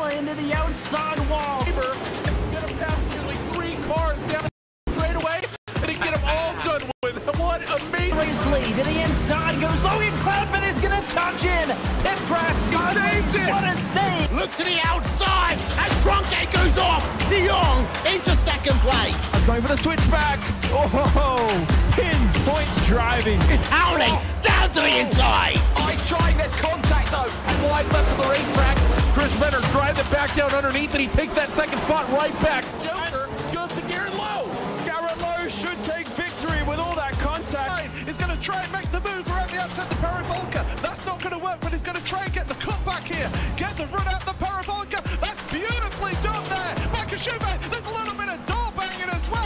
car into the outside wall. Get him past nearly 3 cars down the straightaway, and he get them all done with. What amazing! Lee to the inside goes Logan Cloudman is going to touch in. Impress. saved it. What a save! Looks to the outside as Cronkite goes off. De Jong into second place. Going for the switchback. Oh, pinpoint driving. It's howling down to the inside. Trying this contact though. Wide left of the racetrack. Chris Renner drives it back down underneath, and he takes that second spot right back. Joker goes to Garrett Lowe. Garrett Lowe should take victory with all that contact. He's going to try and make the move around the outside the Paravolca. That's not going to work, but he's going to try and get the cut back here. Get the run out the Paravolca. That's beautifully done there. Michael Schumacher, there's a little bit of door banging as well.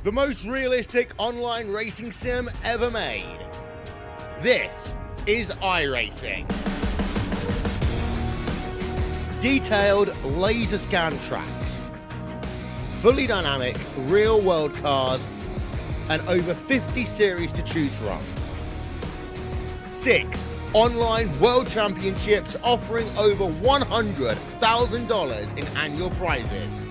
The most realistic online racing sim ever made. This is iRacing. Detailed laser scan tracks, fully dynamic real world cars, and over 50 series to choose from. 6 online world championships offering over $100,000 in annual prizes.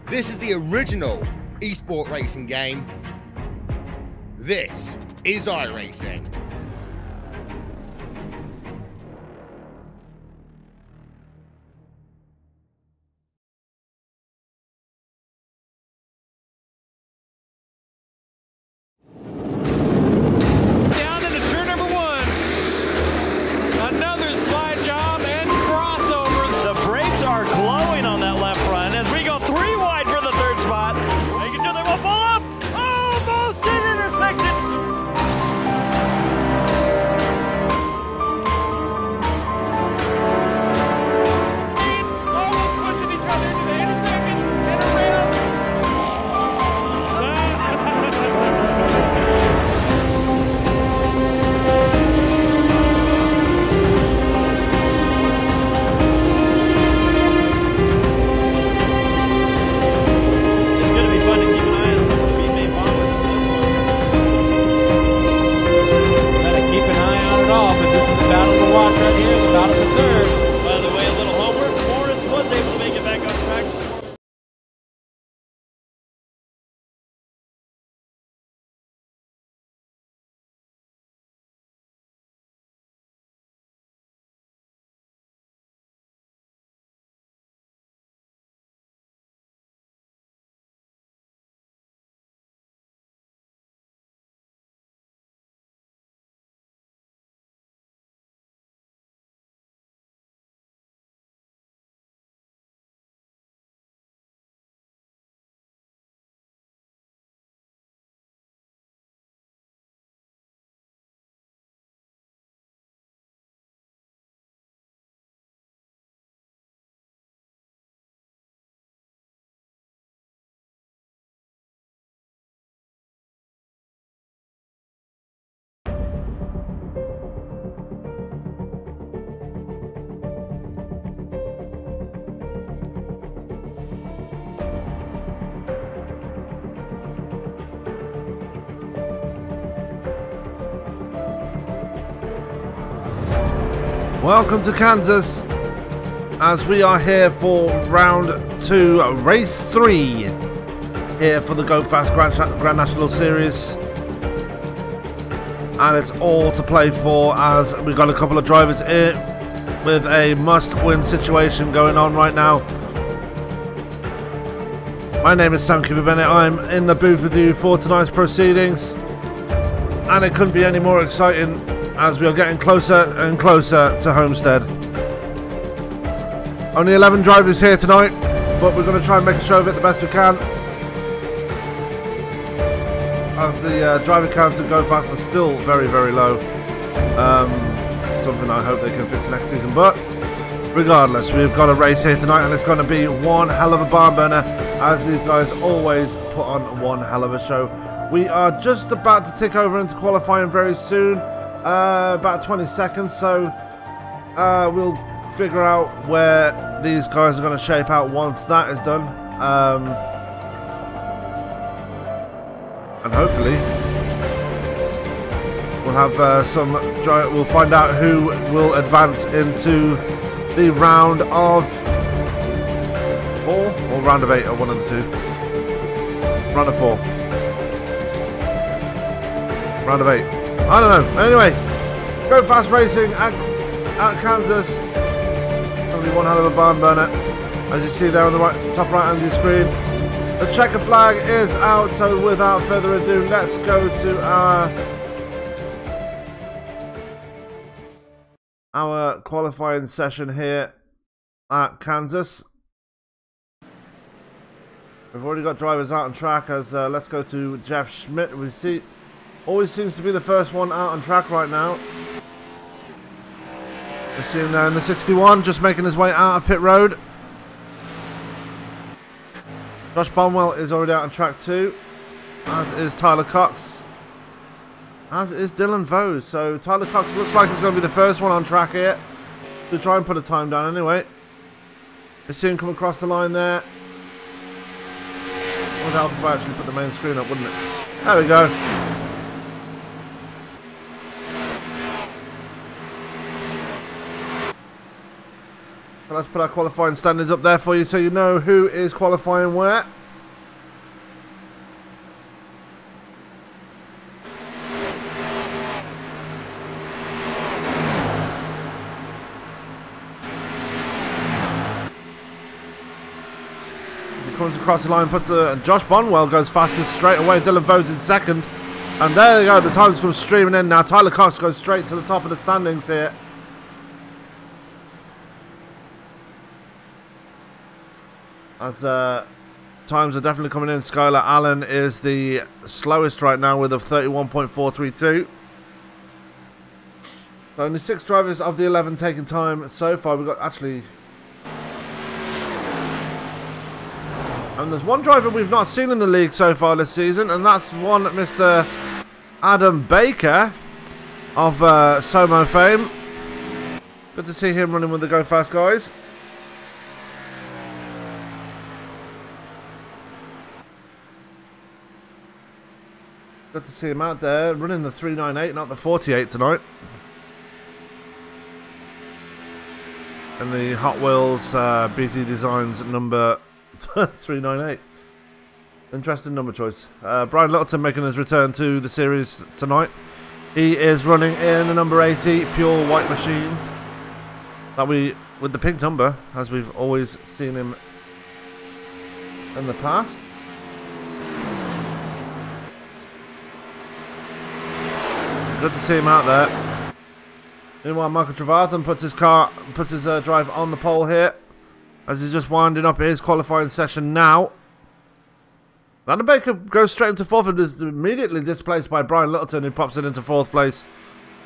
This is the original esport racing game. This is iRacing. Welcome to Kansas, as we are here for round 2, race 3, here for the Go Fast Grand National Series. And it's all to play for, as we've got a couple of drivers in with a must-win situation going on right now. My name is Sam Cooper Bennett. I'm in the booth with you for tonight's proceedings, and it couldn't be any more exciting as we are getting closer and closer to Homestead. Only 11 drivers here tonight, but we're going to try and make a show of it the best we can, as the driver counts at Go Fast are still very, very low. Something I hope they can fix next season, but regardless, we've got a race here tonight, and it's going to be one hell of a barn burner, as these guys always put on one hell of a show. We are just about to tick over into qualifying very soon, about 20 seconds, so we'll figure out where these guys are going to shape out once that is done, and hopefully we'll have we'll find out who will advance into the round of 4 or round of 8, or one of the two. Round of 4. Round of 8. I don't know. Anyway, Go Fast Racing at Kansas. It'll be one hell of a barn burner, as you see there on the top right hand of your screen. The checker flag is out, so without further ado, let's go to our qualifying session here at Kansas. We've already got drivers out on track, as let's go to Jeff Schmidt. We see, always seems to be the first one out on track right now. We see him there in the 61, just making his way out of pit road. Josh Bonwell is already out on track too, as is Tyler Cox, as is Dylan Vose. So Tyler Cox looks like he's going to be the first one on track here to try and put a time down anyway. We see him come across the line there. Would help if I actually put the main screen up, wouldn't it? There we go. So let's put our qualifying standards up there for you, so you know who is qualifying where. Comes across the line, puts Josh Bonwell goes fastest straight away. Dylan Vose in second, and there you go. The times come streaming in now. Tyler Cox goes straight to the top of the standings here. As times are definitely coming in. Skylar Allen is the slowest right now with a 31.432. So only 6 drivers of the 11 taking time so far. We've got actually. And there's one driver we've not seen in the league so far this season, and that's one Mr. Adam Baker of Somo fame. Good to see him running with the Go Fast guys. Good to see him out there running the 398, not the 48 tonight. And the Hot Wheels BZ Designs number 398. Interesting number choice. Brian Littleton making his return to the series tonight. He is running in the number 80 Pure White Machine, that with the pink number, as we've always seen him in the past. Good to see him out there. Meanwhile, Michael Trevathan puts his drive on the pole here, as he's just winding up his qualifying session now. Adam Baker goes straight into 4th and is immediately displaced by Brian Littleton, who pops it into 4th place.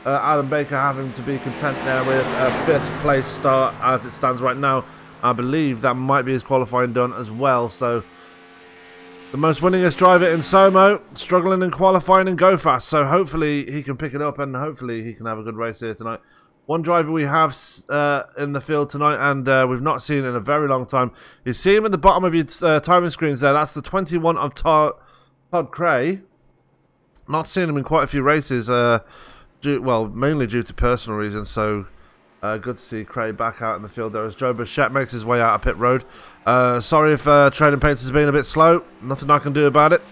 Adam Baker having to be content there with a 5th place start as it stands right now. I believe that might be his qualifying done as well. So the most winningest driver in Somo, struggling in qualifying and Go Fast. So hopefully he can pick it up, and hopefully he can have a good race here tonight. One driver we have in the field tonight, and we've not seen in a very long time. You see him at the bottom of your timing screens there. That's the 21 of Todd Cray. Not seen him in quite a few races, mainly due to personal reasons. So Good to see Craig back out in the field there as Joe Burchett makes his way out of pit road. Sorry if Trading Paints has been a bit slow. Nothing I can do about it.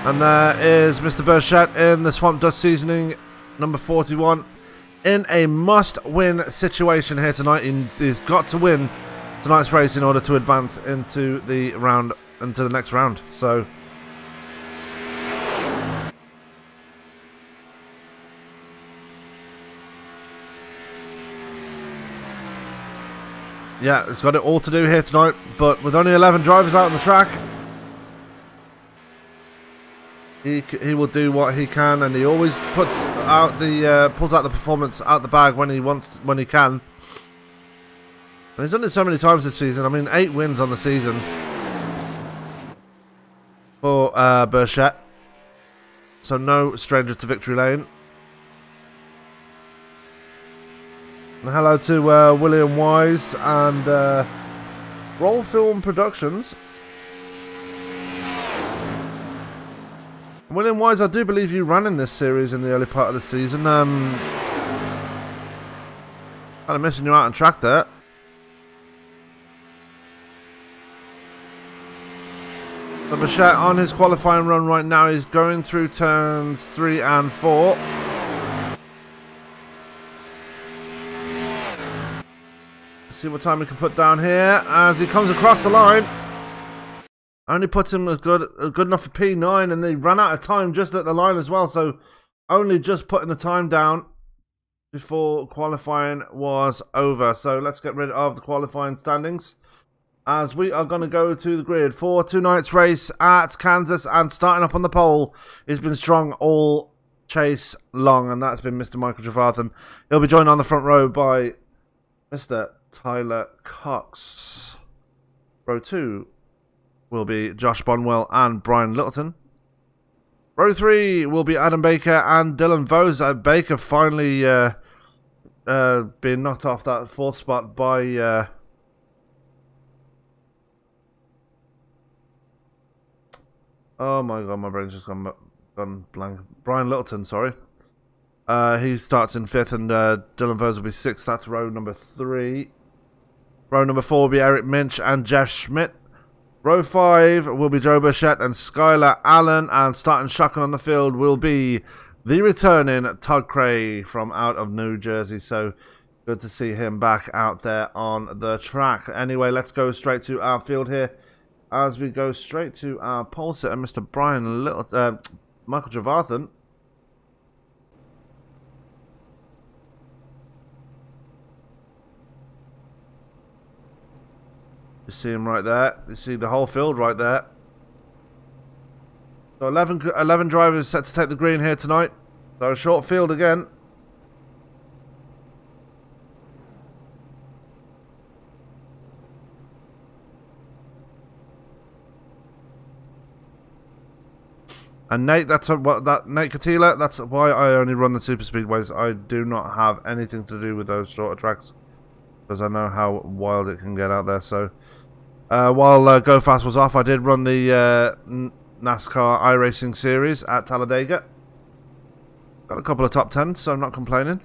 And there is Mr. Burchett in the Swamp Dust Seasoning number 41 in a must-win situation here tonight. He's got to win tonight's race in order to advance into the next round. So yeah, it's got it all to do here tonight, but with only 11 drivers out on the track, he will do what he can, and he always puts out the pulls out the performance out the bag when he can. And he's done it so many times this season. I mean, 8 wins on the season for Burchett, so no stranger to victory lane. And hello to William Wise and Roll Film Productions. William Wise, I do believe you ran in this series in the early part of the season. Kind of missing you out on track there. So Burchett on his qualifying run right now. He's going through turns 3 and 4. Let's see what time he can put down here as he comes across the line. Only puts him good enough for P9, and they ran out of time just at the line as well. So only just putting the time down before qualifying was over. So let's get rid of the qualifying standings, as we are going to go to the grid for tonight's race at Kansas. And starting up on the pole, he's been strong all chase long, and that's been Mr. Michael Trevarthen. He'll be joined on the front row by Mr. Tyler Cox. Row 2 will be Josh Bonwell and Brian Littleton. Row 3 will be Adam Baker and Dylan Vose. Baker finally being knocked off that 4th spot by oh my god, my brain's just gone blank. Brian Littleton, sorry. He starts in 5th, and Dylan Vose will be 6th. That's row number 3. Row number 4 will be Eric Minch and Jeff Schmidt. Row 5 will be Joe Burchett and Skylar Allen, and starting shotgun on the field will be the returning Todd Cray from out of New Jersey. So good to see him back out there on the track. Anyway, let's go straight to our field here as we go straight to our pole sitter, Mr. Brian Michael Trevarthen. You see him right there. You see the whole field right there. So 11 drivers set to take the green here tonight. So a short field again. And Nate, Nate Katila, that's why I only run the super speedways. I do not have anything to do with those shorter tracks, because I know how wild it can get out there. So while Go Fast was off, I did run the NASCAR iRacing series at Talladega. Got a couple of top 10s, so I'm not complaining.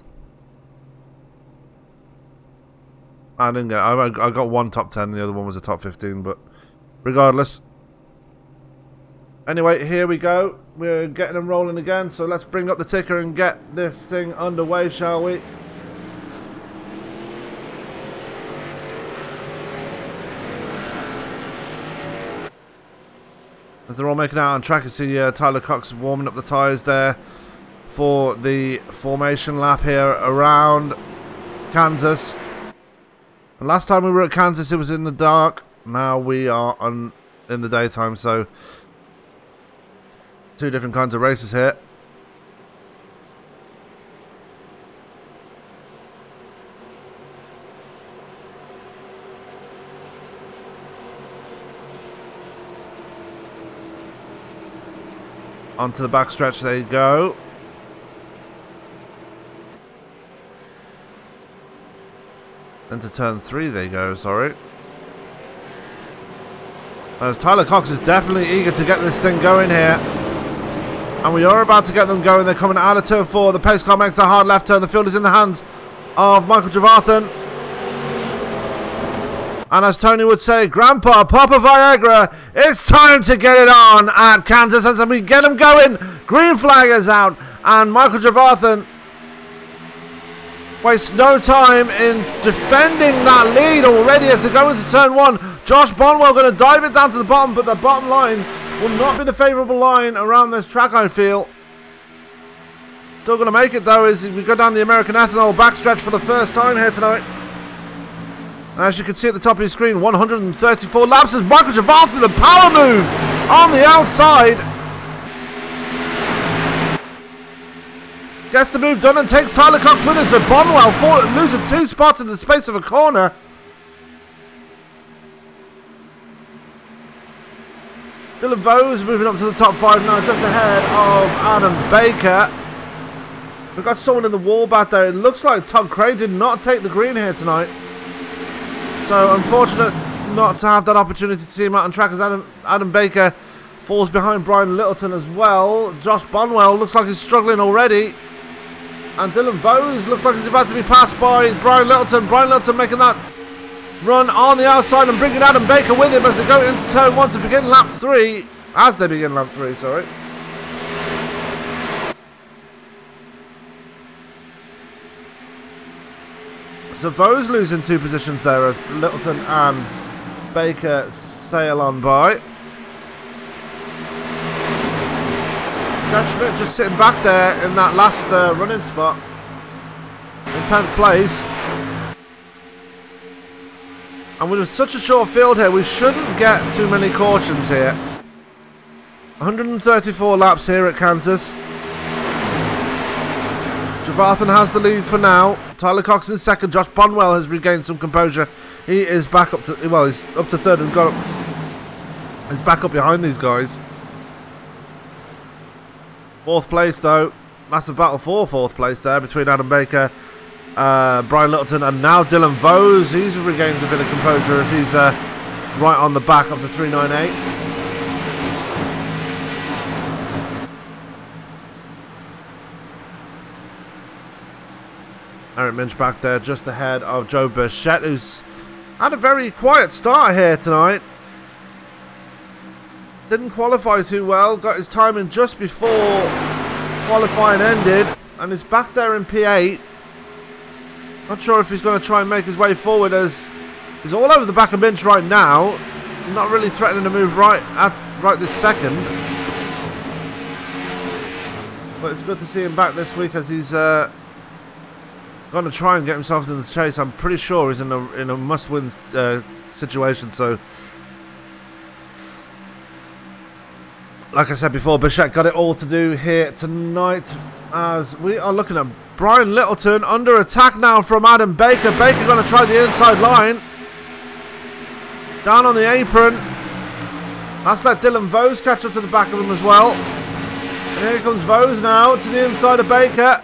I got one top 10, the other one was a top 15, but regardless. Anyway, here we go. We're getting them rolling again, so let's bring up the ticker and get this thing underway, shall we? As they're all making out on track, you see Tyler Cox warming up the tyres there for the formation lap here around Kansas. And last time we were at Kansas, it was in the dark. Now we are in the daytime, so two different kinds of races here. Onto the backstretch they go. Into turn 3 they go, sorry. As Tyler Cox is definitely eager to get this thing going here. And we are about to get them going. They're coming out of turn 4. The pace car makes the hard left turn. The field is in the hands of Michael Trevathan. And as Tony would say, Grandpa, Papa Viagra, it's time to get it on at Kansas as we get them going. Green flag is out, and Michael Trevathan wastes no time in defending that lead already as they go into turn 1. Josh Bonwell going to dive it down to the bottom, but the bottom line will not be the favourable line around this track, I feel. Still going to make it though as we go down the American Ethanol backstretch for the first time here tonight. As you can see at the top of your screen, 134 laps as Michael Trevathan, the power move on the outside. Gets the move done and takes Tyler Cox with it. So Bonwell losing 2 spots in the space of a corner. Dylan Vos moving up to the top 5 now, just ahead of Adam Baker. We've got someone in the wall back there. It looks like Todd Craig did not take the green here tonight. So unfortunate not to have that opportunity to see him out on track as Adam Baker falls behind Brian Littleton as well. Josh Bonwell looks like he's struggling already. And Dylan Vos looks like he's about to be passed by Brian Littleton. Brian Littleton making that run on the outside and bringing Adam Baker with him as they go into turn 1 to begin lap 3. As they begin lap 3, sorry. So Vos losing 2 positions there as Littleton and Baker sail on by. Jeff Schmidt just sitting back there in that last running spot in 10th place. And with such a short field here, we shouldn't get too many cautions here. 134 laps here at Kansas. Trevathan has the lead for now. Tyler Cox in second. Josh Bonwell has regained some composure. He is back up to, well, he's up to third and he's back up behind these guys. 4th place though. That's a battle for 4th place there between Adam Baker, Brian Littleton, and now Dylan Vos. He's regained a bit of composure as he's right on the back of the 398. Eric Minch back there just ahead of Joe Burchett, who's had a very quiet start here tonight. Didn't qualify too well, got his time in just before qualifying ended, and is back there in P8. Not sure if he's going to try and make his way forward as he's all over the back of Minch right now. Not really threatening to move right this second. But it's good to see him back this week as he's going to try and get himself into the chase. I'm pretty sure he's in a must-win situation. So, like I said before, Bichette got it all to do here tonight as we are looking at Brian Littleton under attack now from Adam Baker. Baker going to try the inside line. Down on the apron. That's let Dylan Vos catch up to the back of him as well. And here comes Vos now to the inside of Baker.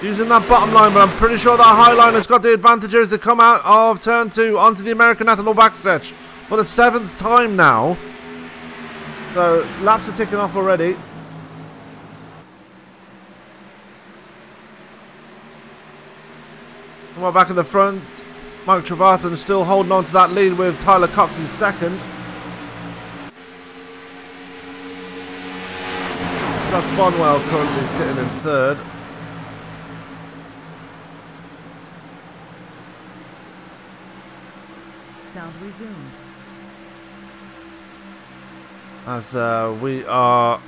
Using that bottom line, but I'm pretty sure that high line has got the advantage as they come out of turn 2 onto the American Ethanol backstretch for the 7th time now. So laps are ticking off already. And we're back in the front. Mike Trevathan still holding on to that lead with Tyler Cox in second. Josh Bonwell currently sitting in third. Sound resumed. As we are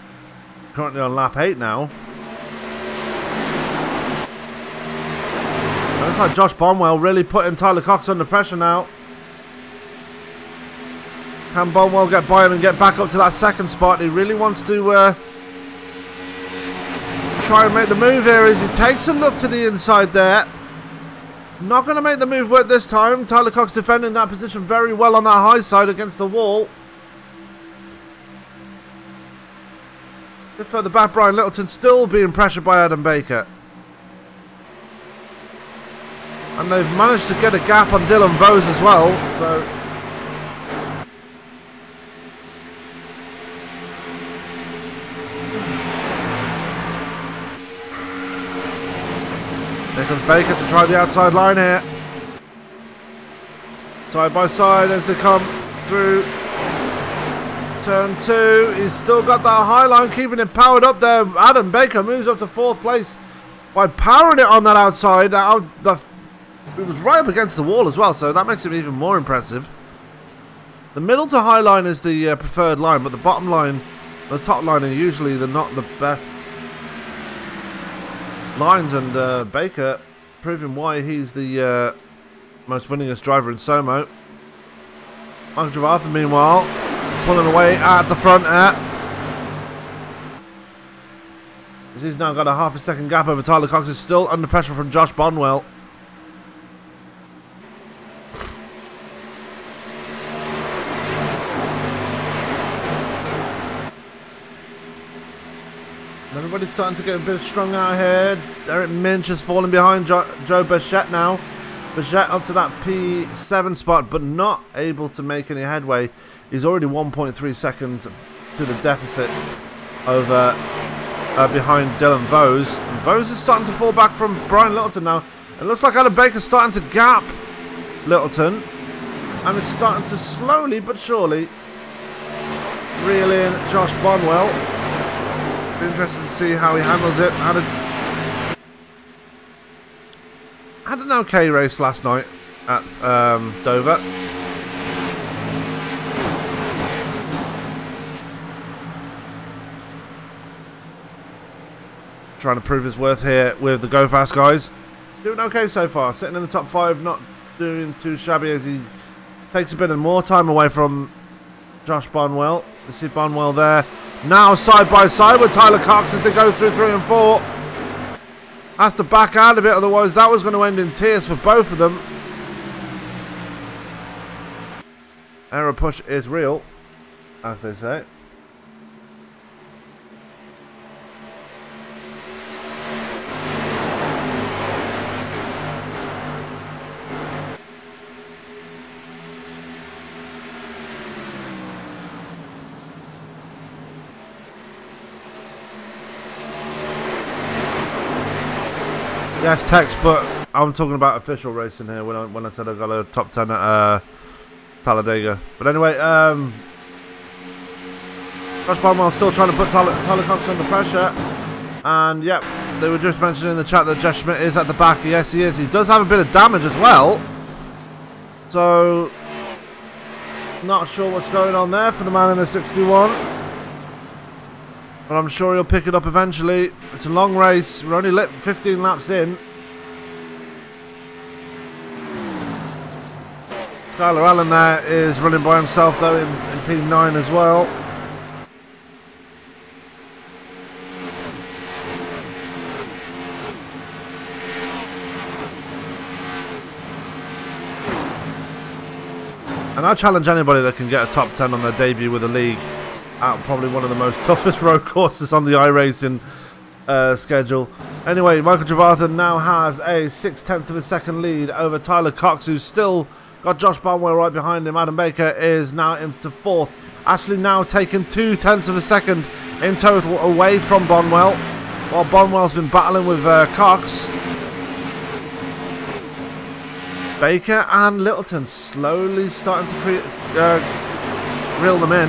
currently on lap 8 now. Looks like Josh Bonwell really putting Tyler Cox under pressure now. Can Bonwell get by him and get back up to that second spot? He really wants to try and make the move here as he takes a look to the inside there. Not going to make the move work this time. Tyler Cox defending that position very well on that high side against the wall. A bit further back, Brian Littleton still being pressured by Adam Baker. And they've managed to get a gap on Dylan Vos as well, so... They're comes Baker to try the outside line here. Side by side as they come through turn 2. He's still got that high line, keeping it powered up there. Adam Baker moves up to 4th place by powering it on that outside. It was right up against the wall as well, so that makes it even more impressive. The middle to high line is the preferred line, but the bottom line, the top line, are usually not the best lines, and Baker proving why he's the most winningest driver in Somo. Michael Trevathan, meanwhile, pulling away at the front there. As he's now got a half a second gap over Tyler Cox. Is still under pressure from Josh Bonwell. Everybody's starting to get a bit strung out here. Eric Minch has fallen behind Joe Bichette now. Bichette up to that P7 spot, but not able to make any headway. He's already 1.3 seconds to the deficit over behind Dylan Vose. And Vose is starting to fall back from Brian Littleton now. It looks like Adam Baker's starting to gap Littleton, and it's starting to slowly but surely reel in Josh Bonwell. Be interested to see how he handles it. Had an okay race last night at Dover. Trying to prove his worth here with the Go Fast guys. Doing okay so far. Sitting in the top 5, not doing too shabby as he takes a bit of more time away from Josh Bonwell. You see Bonwell there. Now side by side with Tyler Cox as they go through 3 and 4. Has to back out of it, otherwise that was going to end in tears for both of them. Error push is real, as they say. Yes, text, but I'm talking about official racing here when I said I got a top 10 at Talladega. But anyway, Josh Bonwell still trying to put Tyler Cox under pressure. And yep, they were just mentioning in the chat that Jeff Schmidt is at the back. Yes, he is. He does have a bit of damage as well. So, not sure what's going on there for the man in the 61. But I'm sure he'll pick it up eventually. It's a long race. We're only 15 laps in. Skylar Allen there is running by himself though in P9 as well. And I challenge anybody that can get a top 10 on their debut with a league at probably one of the most toughest road courses on the iRacing schedule. Anyway, Michael Trevathan now has a 6/10 of a second lead over Tyler Cox, who's still got Josh Bonwell right behind him. Adam Baker is now into 4th. Actually now taking 2/10 of a second in total away from Bonwell, while Bonwell's been battling with Cox. Baker and Littleton slowly starting to reel them in.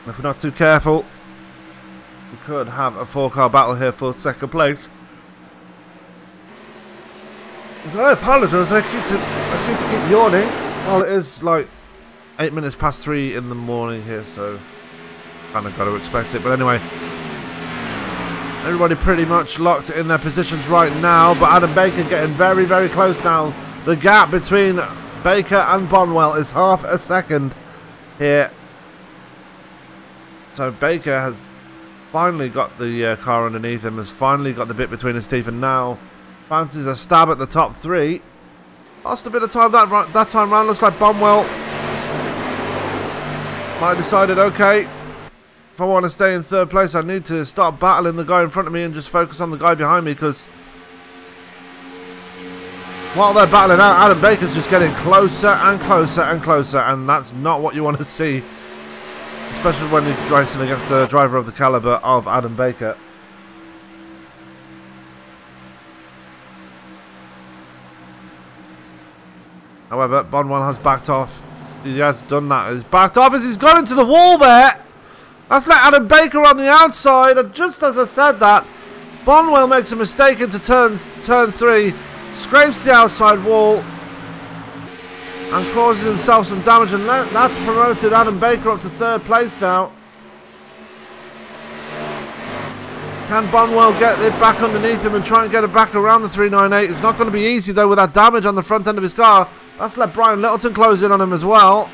If we're not too careful, we could have a 4-car battle here for 2nd place. I apologise, I seem to keep yawning. Well, it is like 8 minutes past 3 in the morning here, so kind of got to expect it. But anyway, everybody pretty much locked in their positions right now, but Adam Baker getting very, very close now. The gap between Baker and Bonwell is half a second here. So Baker has finally got the car underneath him, has finally got the bit between his teeth, and now fancies a stab at the top 3. Lost a bit of time that time round. Looks like Bonwell might have decided, okay, if I want to stay in 3rd place, I need to start battling the guy in front of me and just focus on the guy behind me, because while they're battling out, Adam Baker's just getting closer and closer and closer, and that's not what you want to see. Especially when you're racing against the driver of the caliber of Adam Baker. However, Bonwell has backed off. He has done that. He's backed off as he's gone into the wall there. That's let Adam Baker on the outside. And just as I said that, Bonwell makes a mistake into turn 3. Scrapes the outside wall. And causes himself some damage. And that's promoted Adam Baker up to 3rd place now. Can Bonwell get it back underneath him and try and get it back around the 398? It's not going to be easy though with that damage on the front end of his car. That's let Brian Littleton close in on him as well.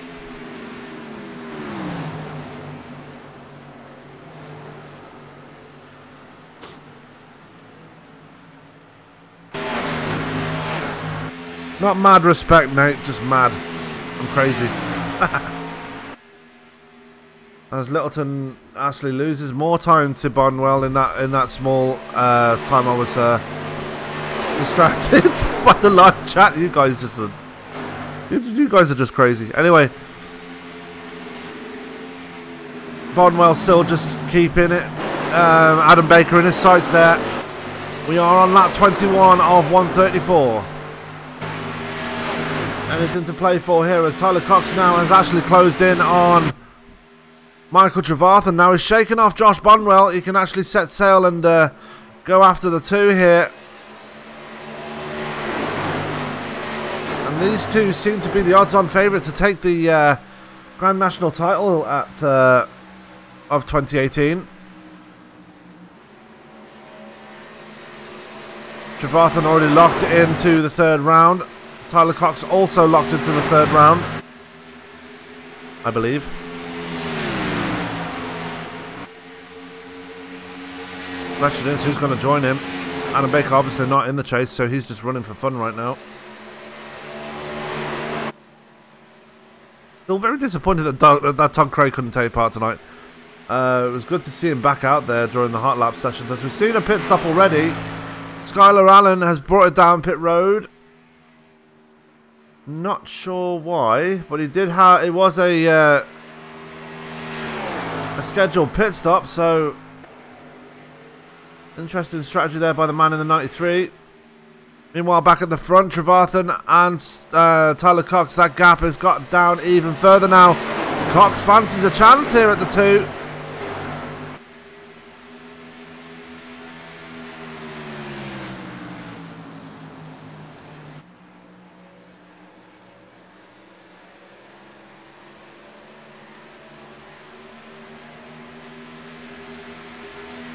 Not mad respect, Nate, just mad. I'm crazy. As Littleton actually loses more time to Bonwell in that small time I was distracted by the live chat. You guys are just crazy. Anyway, Bonwell still just keeping it. Adam Baker in his sights there. We are on lap 21 of 134. Anything to play for here as Tyler Cox now has actually closed in on Michael Trevarthen. Now he's shaken off Josh Bonwell. He can actually set sail and go after the 2 here. And these two seem to be the odds-on favourite to take the Grand National title at of 2018. Trevarthen already locked into the 3rd round. Tyler Cox also locked into the 3rd round, I believe. Question is, who's going to join him? Adam Baker obviously not in the chase, so he's just running for fun right now. Still very disappointed that Tom Craig couldn't take part tonight. It was good to see him back out there during the hot lap sessions. As we've seen a pit stop already, Skylar Allen has brought it down pit road. Not sure why, but he did have. It was a scheduled pit stop, so interesting strategy there by the man in the 93. Meanwhile, back at the front, Trevarthen and Tyler Cox. That gap has got down even further now. Cox fancies a chance here at the 2.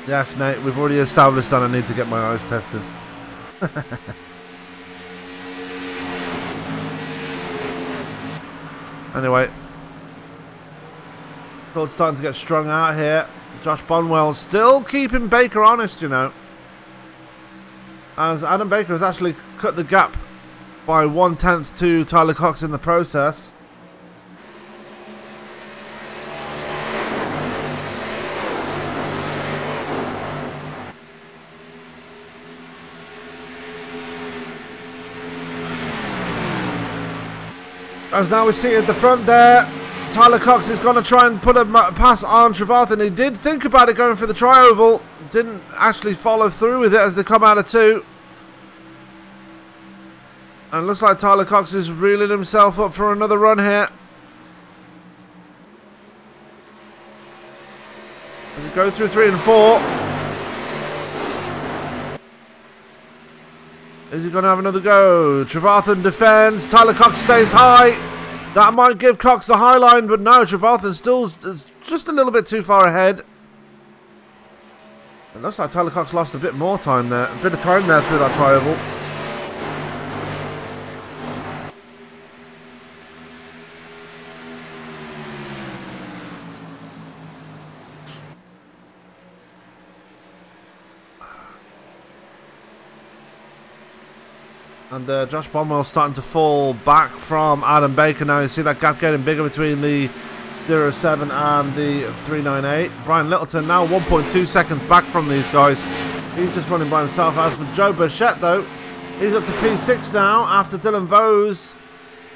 Yes, Nate, we've already established that I need to get my eyes tested. Anyway, Field's starting to get strung out here. Josh Bonwell still keeping Baker honest, you know. As Adam Baker has actually cut the gap by 1/10 to Tyler Cox in the process. As now we see at the front there, Tyler Cox is going to try and put a pass on Trevarthen. He did think about it going for the tri-oval, didn't actually follow through with it as they come out of 2. And it looks like Tyler Cox is reeling himself up for another run here. As he goes through 3 and 4. Is he going to have another go? Trevarthen defends. Tyler Cox stays high. That might give Cox the high line, but no, Trevarthen still is just a little bit too far ahead. It looks like Tyler Cox lost a bit more time there. A bit of time there through that tri-oval. And Josh Bonwell starting to fall back from Adam Baker now. You see that gap getting bigger between the 07 and the 398. Brian Littleton now 1.2 seconds back from these guys. He's just running by himself. As for Joe Burchett though, he's up to P6 now after Dylan Vose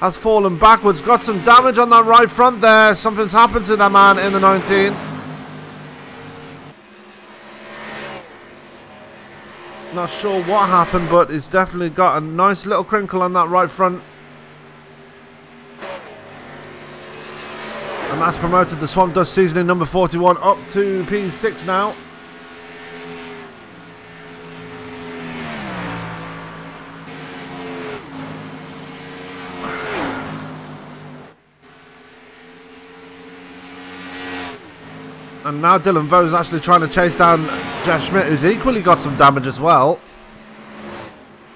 has fallen backwards. Got some damage on that right front there. Something's happened to that man in the 19. Not sure what happened, but it's definitely got a nice little crinkle on that right front. And that's promoted the Swamp Dust Seasoning number 41 up to P6 now. And now Dylan Vos is actually trying to chase down Jeff Schmidt, who's equally got some damage as well.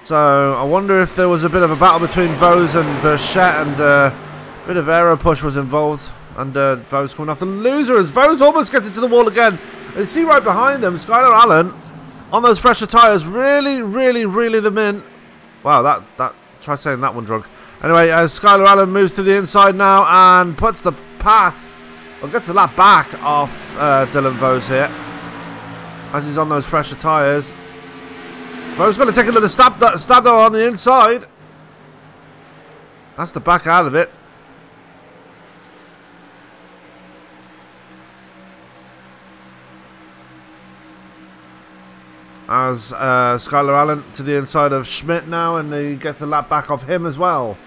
So I wonder if there was a bit of a battle between Vos and Burchett, and a bit of aero push was involved. And Vos coming off the loser as Vos almost gets into the wall again. And you see right behind them, Skylar Allen on those fresher tyres, really them in. Wow, try saying that one drunk. Anyway, as Skylar Allen moves to the inside now and puts the pass, or gets the lap back off Dylan Vos here, as he's on those fresher tyres. Vos going to take another stab though on the inside. That's the back out of it. As Skylar Allen to the inside of Schmidt now, and he gets a lap back off him as well.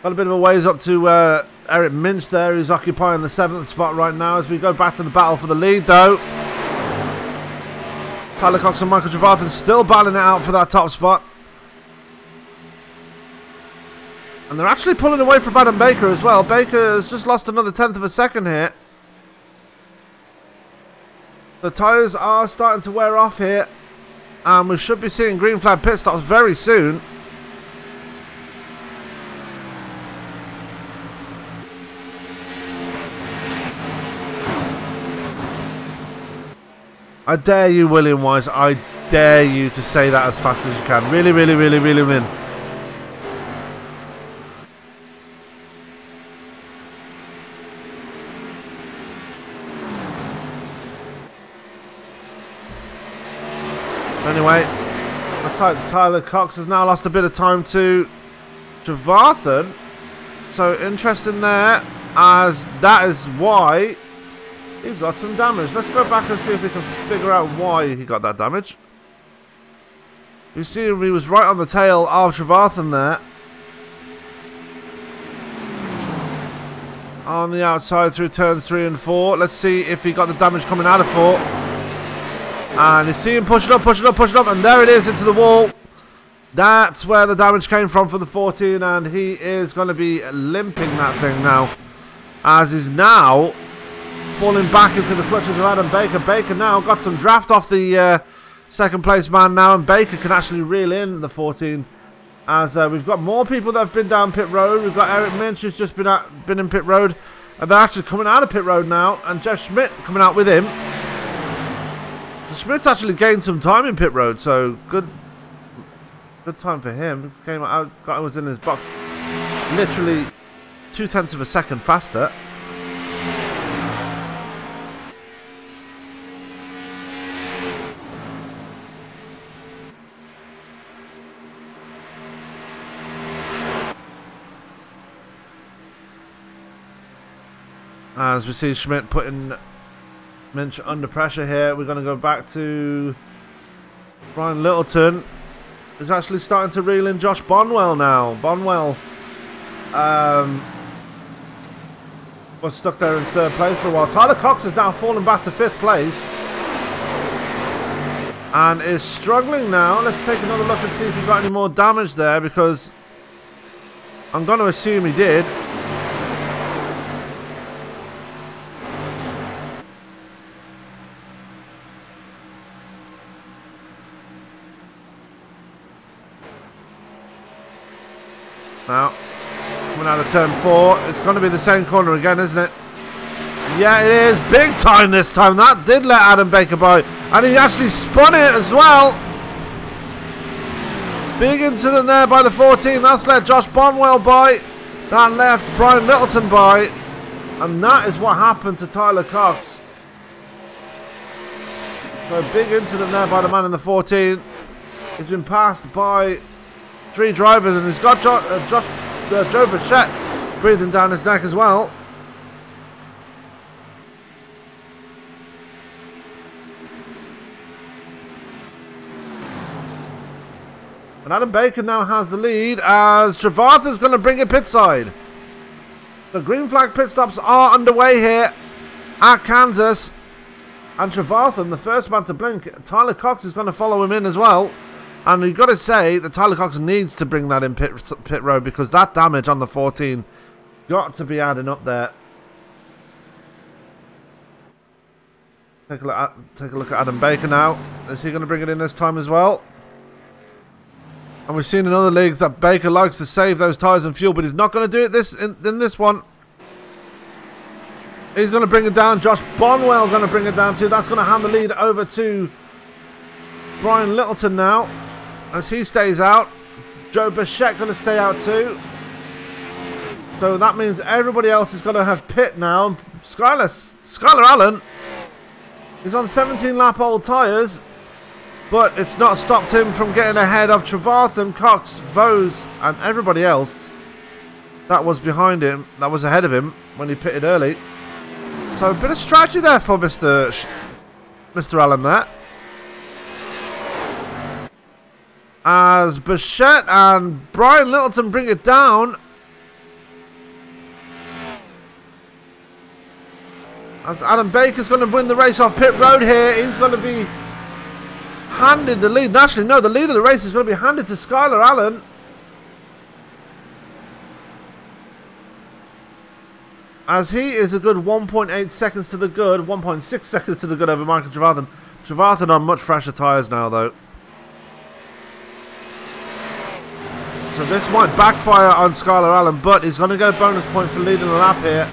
Got a bit of a ways up to Eric Minch there, who's occupying the 7th spot right now. As we go back to the battle for the lead though, Tyler Cox and Michael Trevarthen still battling it out for that top spot. And they're actually pulling away from Adam Baker as well. Baker has just lost another 1/10 of a second here. The tyres are starting to wear off here, and we should be seeing green flag pit stops very soon. I dare you, William Wise. I dare you to say that as fast as you can. Really win. Anyway, looks like Tyler Cox has now lost a bit of time to Trevarthen. So interesting there, as that is why he's got some damage. Let's go back and see if we can figure out why he got that damage. You see he was right on the tail of Trevarthen there. On the outside through turns 3 and 4. Let's see if he got the damage coming out of 4. And you see him push it up, and there it is into the wall. That's where the damage came from for the 14, and he is going to be limping that thing now, as he's now falling back into the clutches of Adam Baker. Baker now got some draft off the second place man now, and Baker can actually reel in the 14, as we've got more people that have been down pit road. We've got Eric Minch, who's just been in pit road, and they're actually coming out of pit road now, and Jeff Schmidt coming out with him. Schmidt's actually gained some time in pit road, so good time for him. Came out, was in his box literally 0.2 of a second faster. As we see Schmidt putting Minch under pressure here, we're going to go back to Brian Littleton. Is actually starting to reel in Josh Bonwell now. Bonwell was stuck there in 3rd place for a while. Tyler Cox has now fallen back to 5th place and is struggling now. Let's take another look and see if he got any more damage there, because I'm going to assume he did. Now, coming out of turn 4, it's going to be the same corner again, isn't it? Yeah, it is. Big time this time. That did let Adam Baker by. And he actually spun it as well. Big incident there by the 14. That's let Josh Bonwell by. That left Brian Littleton by. And that is what happened to Tyler Cox. So big incident there by the man in the 14. He's been passed by 3 drivers, and he's got Joe Burchett breathing down his neck as well. And Adam Baker now has the lead, as Trevarthen's going to bring it pit side. The green flag pit stops are underway here at Kansas. And Trevarthen, the first man to blink, Tyler Cox is going to follow him in as well. And you've got to say that Tyler Cox needs to bring that in pit road, because that damage on the 14 got to be adding up there. Take a look at Adam Baker now. Is he going to bring it in this time as well? And we've seen in other leagues that Baker likes to save those tyres and fuel, but he's not going to do it in this one. He's going to bring it down. Josh Bonwell going to bring it down too. That's going to hand the lead over to Brian Littleton now, as he stays out. Joe Bichette going to stay out too. So that means everybody else is going to have pit now. Skylar Allen is on 17 lap old tyres, but it's not stopped him from getting ahead of Trevarthen, Cox, Vose and everybody else that was behind him, that was ahead of him when he pitted early. So a bit of strategy there for Mr. Allen there. As Bichette and Brian Littleton bring it down. As Adam Baker's going to win the race off pit road here. He's going to be handed the lead. Actually, no, the lead of the race is going to be handed to Skylar Allen. As he is a good 1.8 seconds to the good, 1.6 seconds to the good over Michael Trevarthen. Trevarthen on much fresher tyres now, though. So this might backfire on Skylar Allen, but he's going to get a bonus point for leading the lap here.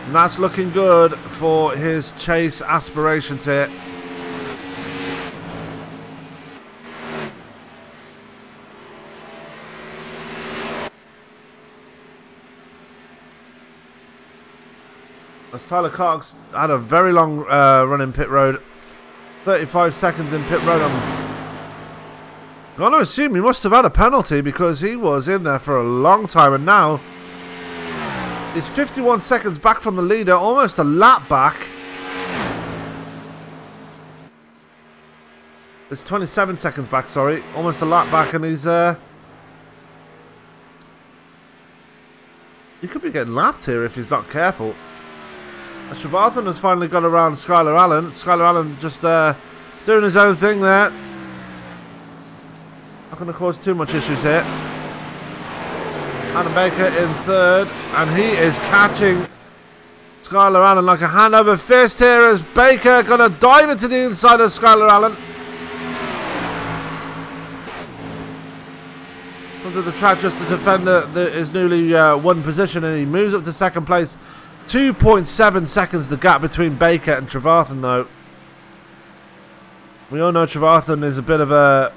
And that's looking good for his chase aspirations here. As Tyler Cox had a very long run in pit road. 35 seconds in pit road. I'm going to assume he must have had a penalty, because he was in there for a long time, and now he's 51 seconds back from the leader, almost a lap back. It's 27 seconds back, sorry, almost a lap back, and he's he could be getting lapped here if he's not careful. As Trevarthen has finally got around Skylar Allen. Skylar Allen just doing his own thing there. Not going to cause too much issues here. Adam Baker in third, and he is catching Skylar Allen like a hand over fist here, as Baker going to dive into the inside of Skylar Allen. Comes to the track just to defend his newly won position, and he moves up to second place. 2.7 seconds the gap between Baker and Trevarthen, though. We all know Trevarthen is a bit of a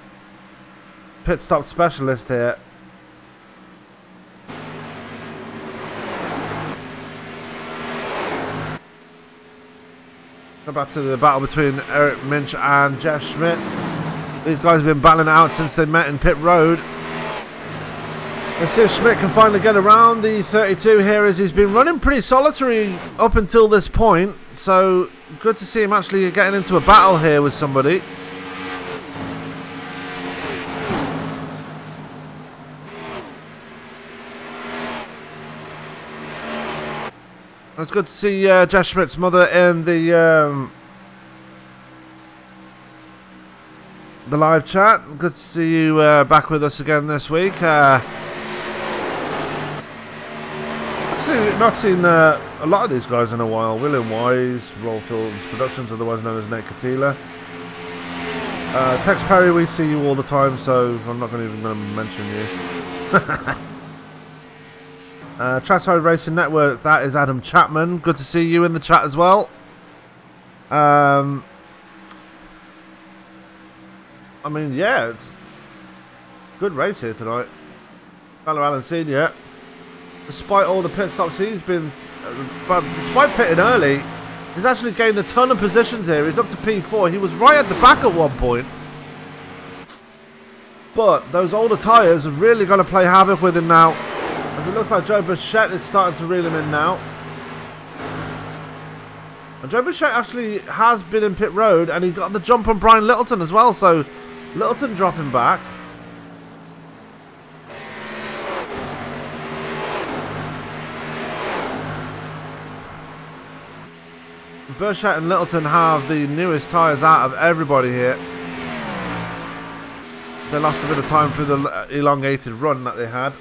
pit stop specialist here. Go back to the battle between Eric Minch and Jeff Schmidt. These guys have been battling it out since they met in pit road. Let's see if Schmidt can finally get around the 32 here, as he's been running pretty solitary up until this point. So good to see him actually getting into a battle here with somebody. It's good to see Jeff Schmidt's mother in the live chat. Good to see you back with us again this week. Not seen a lot of these guys in a while. William Wise, Roll Films Productions, otherwise known as Nate Katila. Tex Perry, we see you all the time, so I'm not even going to mention you. Trackside Racing Network, that is Adam Chapman. Good to see you in the chat as well. I mean, yeah, it's good race here tonight. Skylar Allen Sr., despite all the pit stops he's been, but despite pitting early, he's actually gained a ton of positions here. He's up to P4. He was right at the back at one point, but those older tyres are really going to play havoc with him now, as it looks like Joe Bichette is starting to reel him in now. And Joe Bichette actually has been in pit road, and he got the jump on Brian Littleton as well, so Littleton dropping back. Burchett and Littleton have the newest tyres out of everybody here. They lost a bit of time through the elongated run that they had.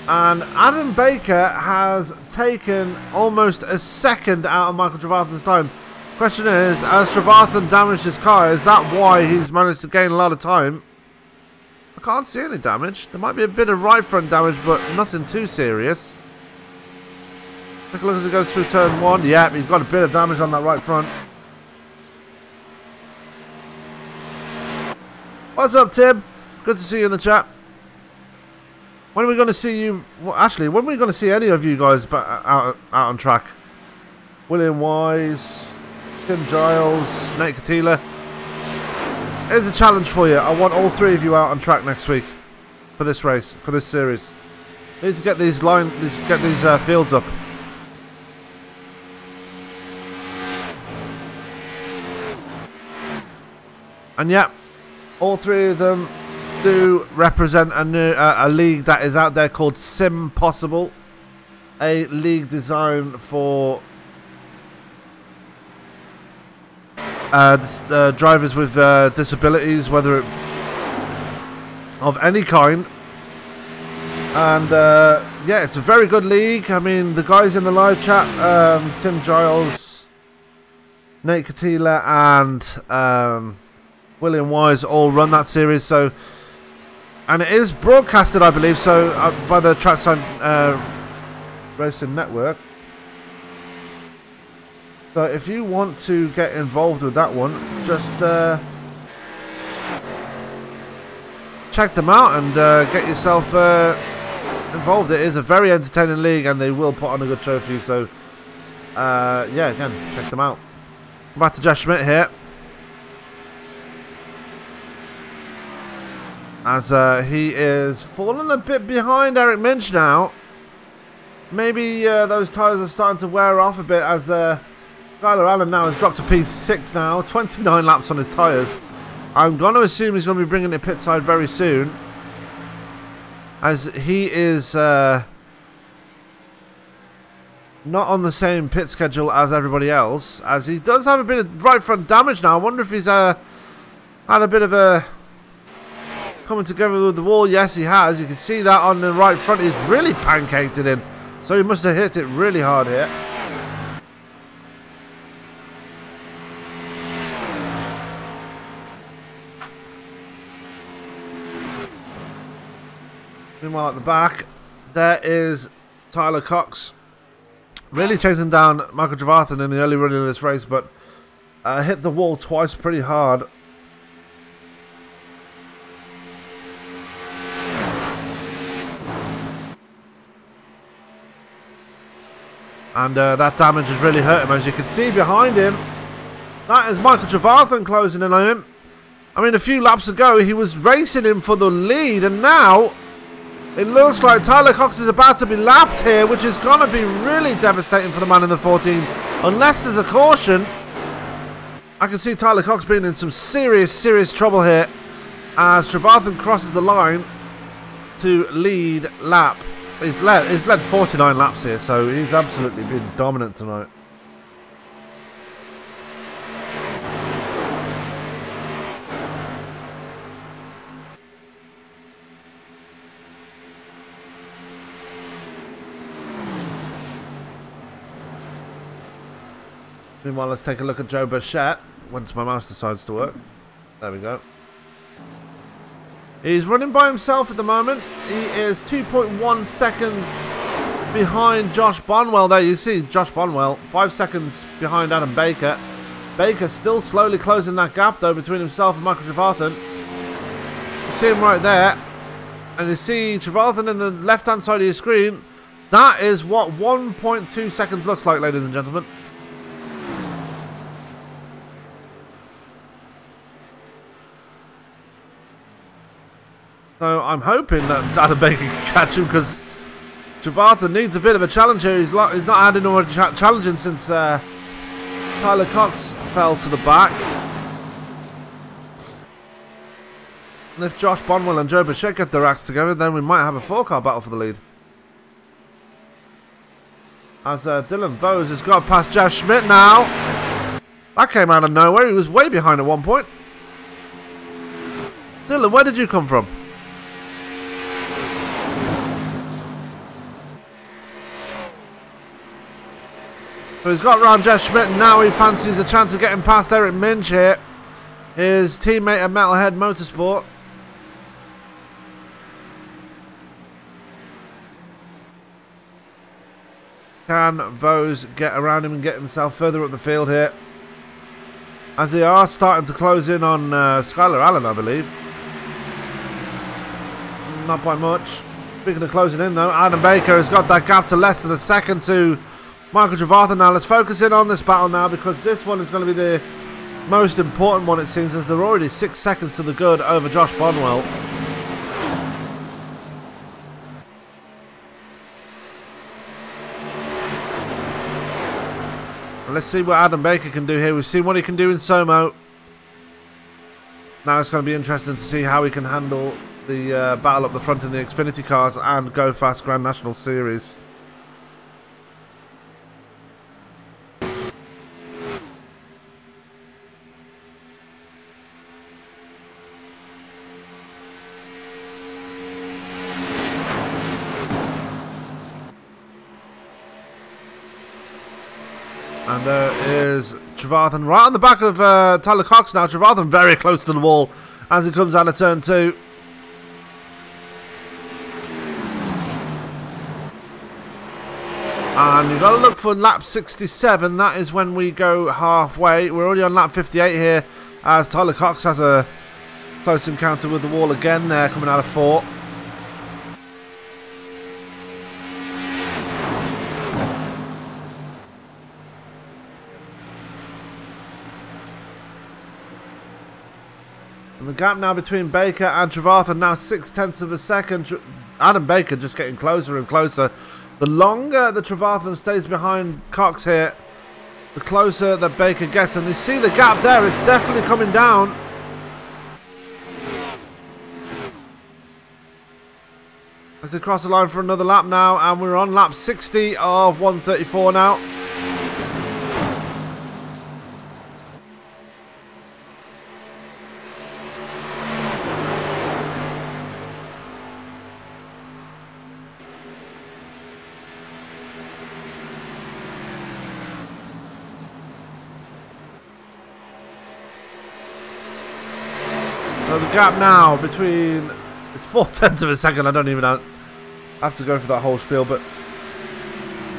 And Adam Baker has taken almost a second out of Michael Trevarthen's time. Question is, has Trevarthen damaged his car? Is that why he's managed to gain a lot of time? I can't see any damage. There might be a bit of right front damage, but nothing too serious. Take a look as he goes through turn 1. Yeah, he's got a bit of damage on that right front. What's up, Tim? Good to see you in the chat. When are we going to see you? Well, actually, when are we going to see any of you guys out on track? William Wise, Tim Giles, Nate Katila. Here's a challenge for you. I want all 3 of you out on track next week for this race, for this series. Need to get these fields up. And yeah, all 3 of them do represent a league that is out there called Sim Possible, a league designed for drivers with disabilities, whether it of any kind. And yeah, it's a very good league. I mean, the guys in the live chat, Tim Giles, Nate Katila, and William Wise all run that series. So, and it is broadcasted, I believe, so by the Trackside Racing Network. So if you want to get involved with that one, just check them out and get yourself involved. It is a very entertaining league, and they will put on a good show for you. So yeah, again, check them out. Back to Jeff Schmidt here, as he is falling a bit behind Eric Minch now. Maybe those tyres are starting to wear off a bit, as Skylar Allen now has dropped to P6 now, 29 laps on his tyres. I'm going to assume he's going to be bringing it pit side very soon, as he is not on the same pit schedule as everybody else, as he does have a bit of right front damage now. I wonder if he's had a bit of a coming together with the wall. Yes, he has. You can see that on the right front. He's really pancaked it in, so he must have hit it really hard here. Meanwhile, at the back, there is Tyler Cox, really chasing down Michael Trevarthen in the early running of this race, but hit the wall twice pretty hard. And that damage has really hurt him, as you can see behind him. That is Michael Trevarthen closing in on him. I mean, a few laps ago, he was racing him for the lead, and now it looks like Tyler Cox is about to be lapped here, which is going to be really devastating for the man in the 14. Unless there's a caution, I can see Tyler Cox being in some serious trouble here, as Trevarthen crosses the line to lead lap. He's led 49 laps here, so he's absolutely been dominant tonight. Meanwhile, let's take a look at Joe Burchett once my mouse decides to work. There we go. He's running by himself at the moment. He is 2.1 seconds behind Josh Bonwell. There you see Josh Bonwell, 5 seconds behind Adam Baker. Baker still slowly closing that gap though between himself and Michael Trevarthen. You see him right there, and you see Trevarthen in the left hand side of your screen. That is what 1.2 seconds looks like, ladies and gentlemen. So I'm hoping that Adam Baker can catch him, because Trevarthen needs a bit of a challenge here. He's not had anyone challenging since Tyler Cox fell to the back. And if Josh Bonwell and Joe Burchett get their acts together, then we might have a 4-car battle for the lead. As Dylan Vos has got past Jeff Schmidt now. That came out of nowhere. He was way behind at one point. Dylan, where did you come from? So he's got around Jeff Schmidt, and now he fancies a chance of getting past Eric Minch here. His teammate at Metalhead Motorsport. Can Vos get around him and get himself further up the field here? As they are starting to close in on Skylar Allen, I believe. Not by much. Speaking of closing in though, Adam Baker has got that gap to less than a second to Michael Trevathan. Now let's focus in on this battle now, because this one is going to be the most important one, it seems, as they're already 6 seconds to the good over Josh Bonwell. Let's see what Adam Baker can do here. We've seen what he can do in Somo. Now it's going to be interesting to see how he can handle the battle up the front in the Xfinity cars and Go Fast Grand National Series. And there is Trevathan right on the back of Tyler Cox now. Trevathan very close to the wall as he comes out of turn 2. And you've got to look for lap 67. That is when we go halfway. We're already on lap 58 here, as Tyler Cox has a close encounter with the wall again there, coming out of 4. And the gap now between Baker and Trevathan now 0.6 of a second. Adam Baker just getting closer and closer. The longer the Trevathan stays behind Cox here, the closer that Baker gets. And you see the gap there, it's definitely coming down. As they cross the line for another lap now, and we're on lap 60 of 134 now. So the gap now between, it's 0.4 of a second. I don't even have to go for that whole spiel, but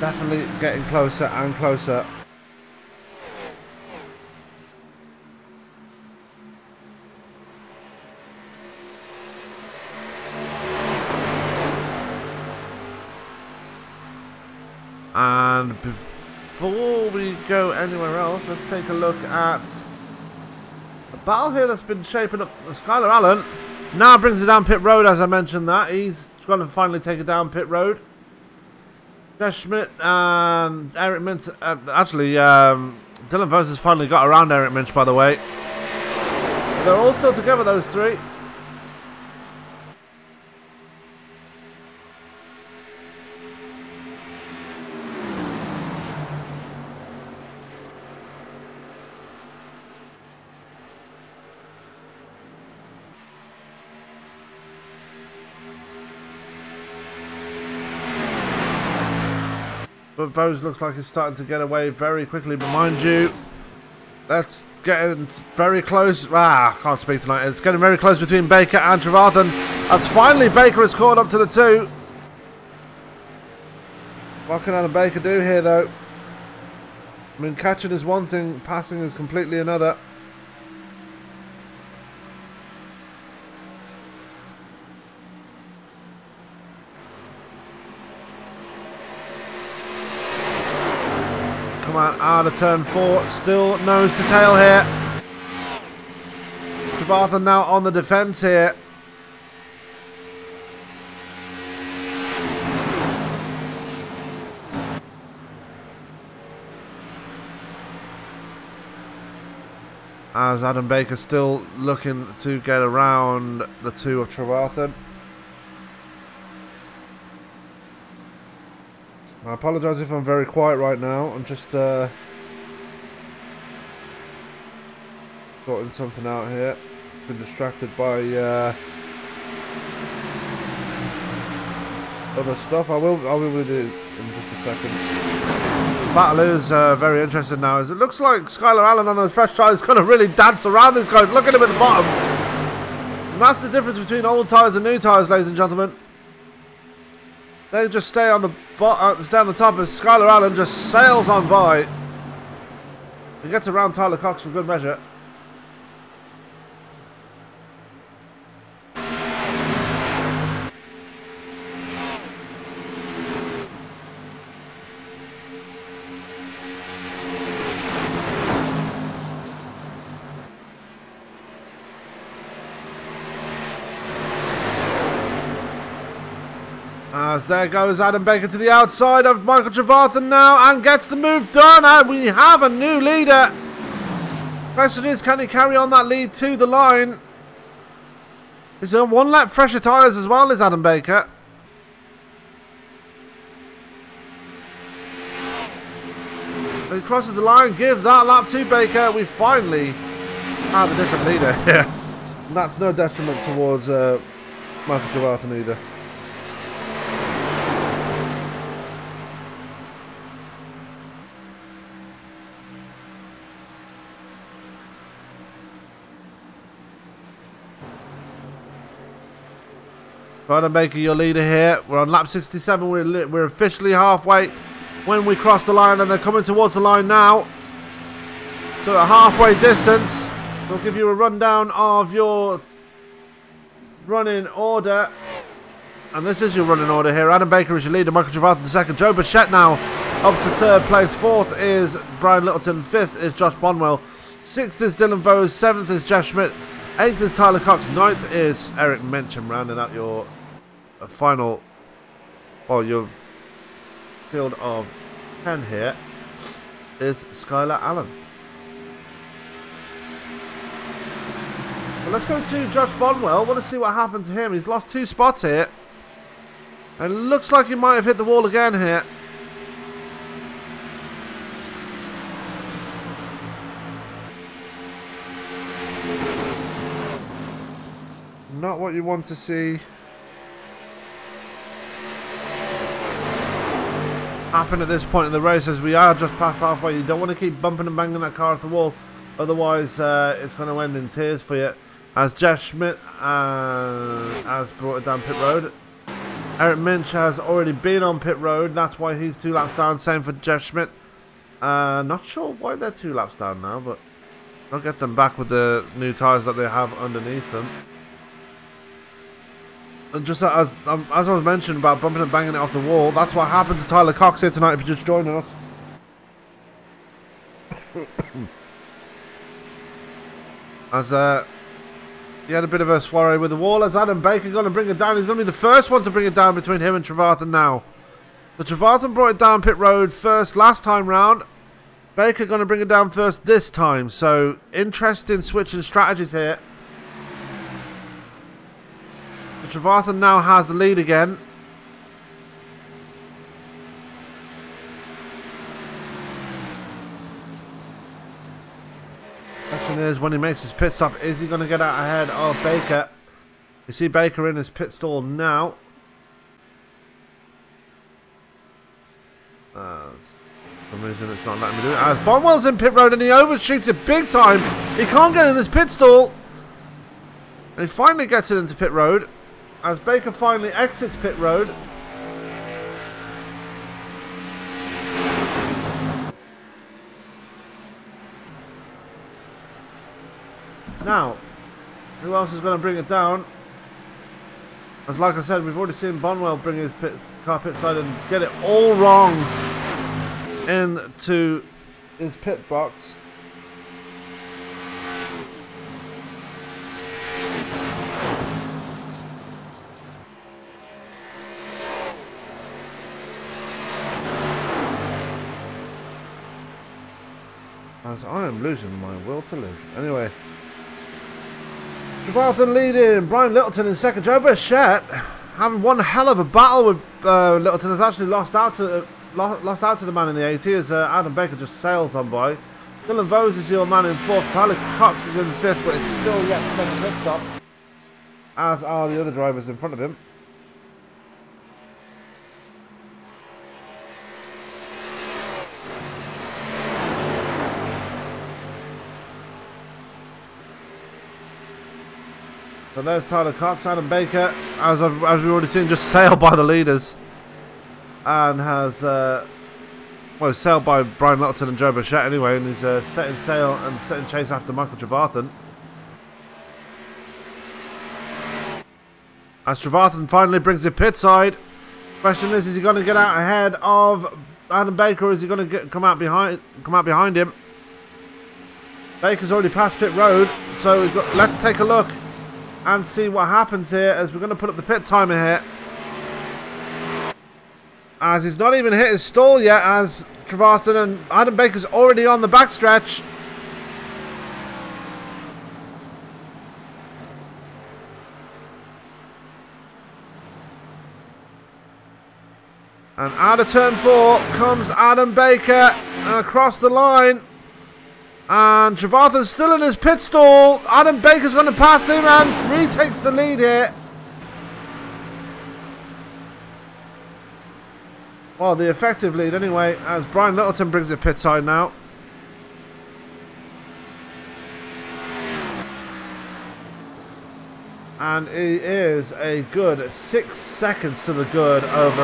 definitely getting closer and closer. And before we go anywhere else, let's take a look at a battle here that's been shaping up. Skylar Allen now brings it down pit road, as I mentioned that. He's going to finally take it down pit road. Jeff Schmidt and Eric Minch. Dylan Vos has finally got around Eric Minch, by the way. They're all still together, those three. But Vos looks like he's starting to get away very quickly. But mind you, that's getting very close. I can't speak tonight. It's getting very close between Baker and Trevathan. As finally Baker has caught up to the 2. What can Adam Baker do here, though? I mean, catching is one thing, passing is completely another. Come out of turn 4, still nose to tail here. Trevathan now on the defence here. As Adam Baker still looking to get around the 2 of Trevathan. I apologise if I'm very quiet right now. I'm just sorting something out here. Been distracted by other stuff. I will do it in just a second. Battle is very interesting now, as it looks like Skylar Allen on those fresh tyres is going to really dance around these guys. Look at him at the bottom. And that's the difference between old tyres and new tyres, ladies and gentlemen. They just stay on the stay on the top as Skylar Allen just sails on by. He gets around Tyler Cox for good measure. As there goes Adam Baker to the outside of Michael Trevarthen now and gets the move done, and we have a new leader. Question is, can he carry on that lead to the line? He's on 1 lap fresher tyres as well as Adam Baker. He crosses the line, give that lap to Baker. We finally have a different leader here. And that's no detriment towards Michael Trevarthen either. Adam Baker, your leader here. We're on lap 67. We're officially halfway when we cross the line, and they're coming towards the line now. So a halfway distance. We'll give you a rundown of your running order. And this is your running order here. Adam Baker is your leader. Michael Trevarthen second. Joe Bichette now up to 3rd place. 4th is Brian Littleton. 5th is Josh Bonwell. 6th is Dylan Vose. 7th is Jeff Schmidt. 8th is Tyler Cox. 9th is Eric Mencham, rounding out your final, or your field of 10 here is Skylar Allen. Well, let's go to Josh Bonwell. Want to see what happened to him. He's lost 2 spots here. And it looks like he might have hit the wall again here. Not what you want to see happen at this point in the race, as we are just past halfway. You don't want to keep bumping and banging that car off the wall, otherwise it's going to end in tears for you. As Jeff Schmidt has brought it down pit road. Eric Minch has already been on pit road, that's why he's 2 laps down. Same for Jeff Schmidt. Not sure why they're 2 laps down now, but I'll get them back with the new tyres that they have underneath them. And just as I was mentioning about bumping and banging it off the wall, that's what happened to Tyler Cox here tonight, if you're just joining us. As he had a bit of a soiree with the wall, as Adam Baker going to bring it down. He's going to be the first one to bring it down between him and Trevarthen now. So Trevarthen brought it down pit road first last time round. Baker going to bring it down first this time. So interesting switching strategies here. Trevarthen now has the lead again. Question is, when he makes his pit stop, is he going to get out ahead of Baker? You see Baker in his pit stall now. For some reason it's not letting me do it. As Bonwell's in pit road and he overshoots it big time. He can't get in his pit stall. And he finally gets it into pit road. As Baker finally exits pit road. Now, who else is going to bring it down? As like I said, we've already seen Bonwell bring his car pit side and get it all wrong into his pit box. As I am losing my will to live. Anyway. Trevarthen leading. Brian Littleton in second. Joe Bichette having one hell of a battle with Littleton. Has actually lost out to lost out to the man in the 80 as Adam Baker just sails on by. Dylan Vose is your man in 4th. Tyler Cox is in 5th, but it's still yet to make a pit stop, as are the other drivers in front of him. So there's Tyler Cox. Adam Baker, as we've already seen, just sailed by the leaders, and has sailed by Brian Littleton and Joe Bichette anyway, and he's setting sail and setting chase after Michael Trevathan. As Trevathan finally brings it pit side. Question is he going to get out ahead of Adam Baker, or is he going to come out behind him? Baker's already passed pit road, so let's take a look and see what happens here, as we're going to put up the pit timer here. As he's not even hit his stall yet, as Trevathan and Adam Baker's already on the backstretch. And out of turn 4 comes Adam Baker across the line. And Trevathan's still in his pit stall. Adam Baker's going to pass him and retakes the lead here. Well, the effective lead anyway, as Brian Littleton brings it pit side now. And he is a good 6 seconds to the good over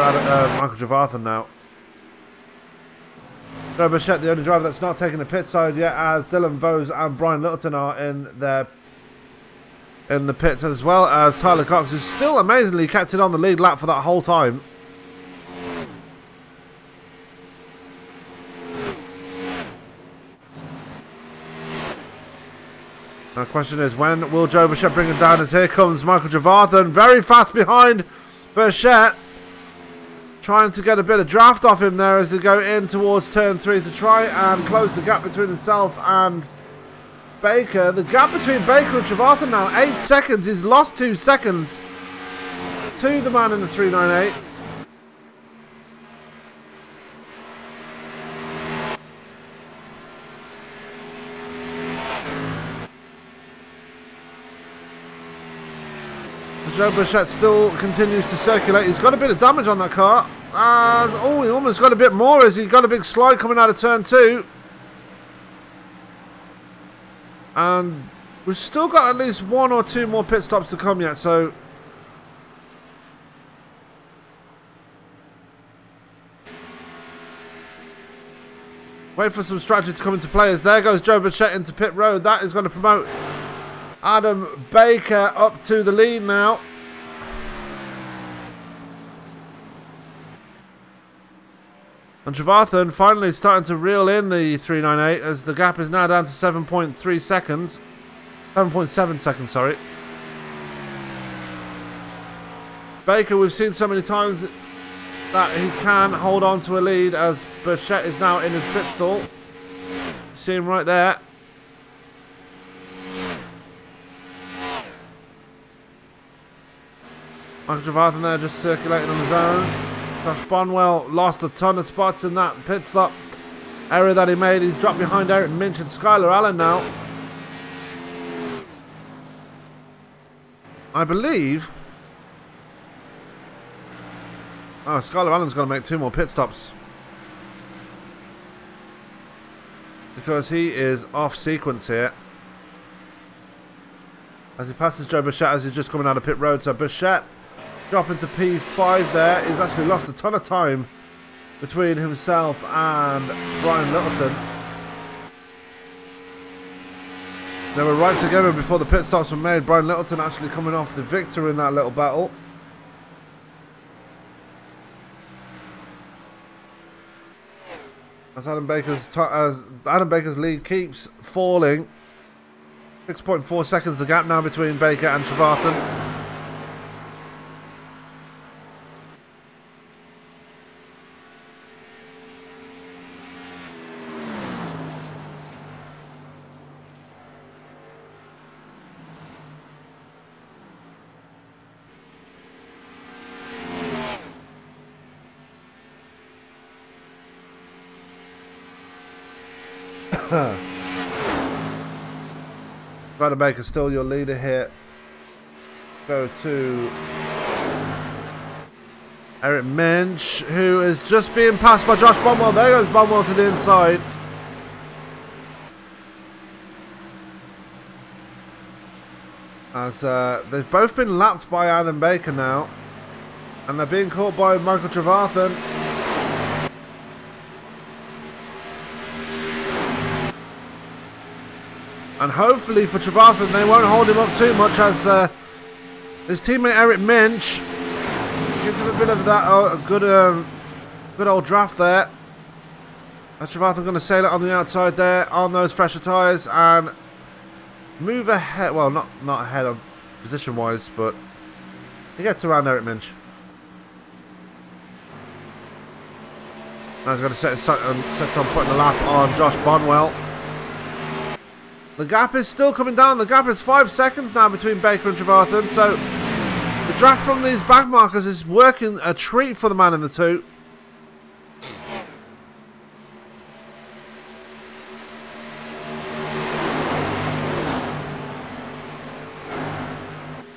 Michael Trevathan now. Joe Bichette, the only driver that's not taking the pit side yet, as Dylan Vose and Brian Littleton are in the pits, as well as Tyler Cox, who's still amazingly kept it on the lead lap for that whole time. The question is, when will Joe Bichette bring it down? As here comes Michael Trevathan, very fast behind Bichette, trying to get a bit of draft off him there as they go in towards turn 3 to try and close the gap between himself and Baker. The gap between Baker and Trevathan now 8 seconds. He's lost 2 seconds to the man in the 398. Joe Bichette still continues to circulate. He's got a bit of damage on that car. Oh, he almost got a bit more as he got a big slide coming out of turn 2. And we've still got at least 1 or 2 more pit stops to come yet, so wait for some strategy to come into play. As there goes Joe Bichette into pit road. That is going to promote Adam Baker up to the lead now. And Trevathan finally starting to reel in the 398 as the gap is now down to 7.3 seconds. 7.7 seconds, sorry. Baker, we've seen so many times that he can hold on to a lead, as Bichette is now in his pit stall. See him right there. Michael Trevathan there just circulating on his own. Josh Bonwell lost a ton of spots in that pit stop error that he made. He's dropped behind Eric Minch and Skylar Allen now. I believe... oh, Skylar Allen's going to make 2 more pit stops, because he is off sequence here as he passes Joe Bichette as he's just coming out of pit road. So Bichette dropping to P5 there. He's actually lost a ton of time between himself and Brian Littleton. They were right together before the pit stops were made. Brian Littleton actually coming off the victor in that little battle. As Adam Baker's lead keeps falling. 6.4 seconds the gap now between Baker and Trevathan. Vanderbaker still your leader here. Go to Eric Minch, who is just being passed by Josh Bonwell. There goes Bonwell to the inside. As they've both been lapped by Adam Baker now. And they're being caught by Michael Trevathan. And hopefully for Trevathan they won't hold him up too much, as his teammate Eric Minch gives him a bit of that good old draft there. As Trevathan going to sail it on the outside there on those fresher tyres and move ahead. Well, not ahead on position wise, but he gets around Eric Minch. Now he's going to set on putting a lap on Josh Bonwell. The gap is still coming down. The gap is 5 seconds now between Baker and Trevathan. So the draft from these back markers is working a treat for the man in the two.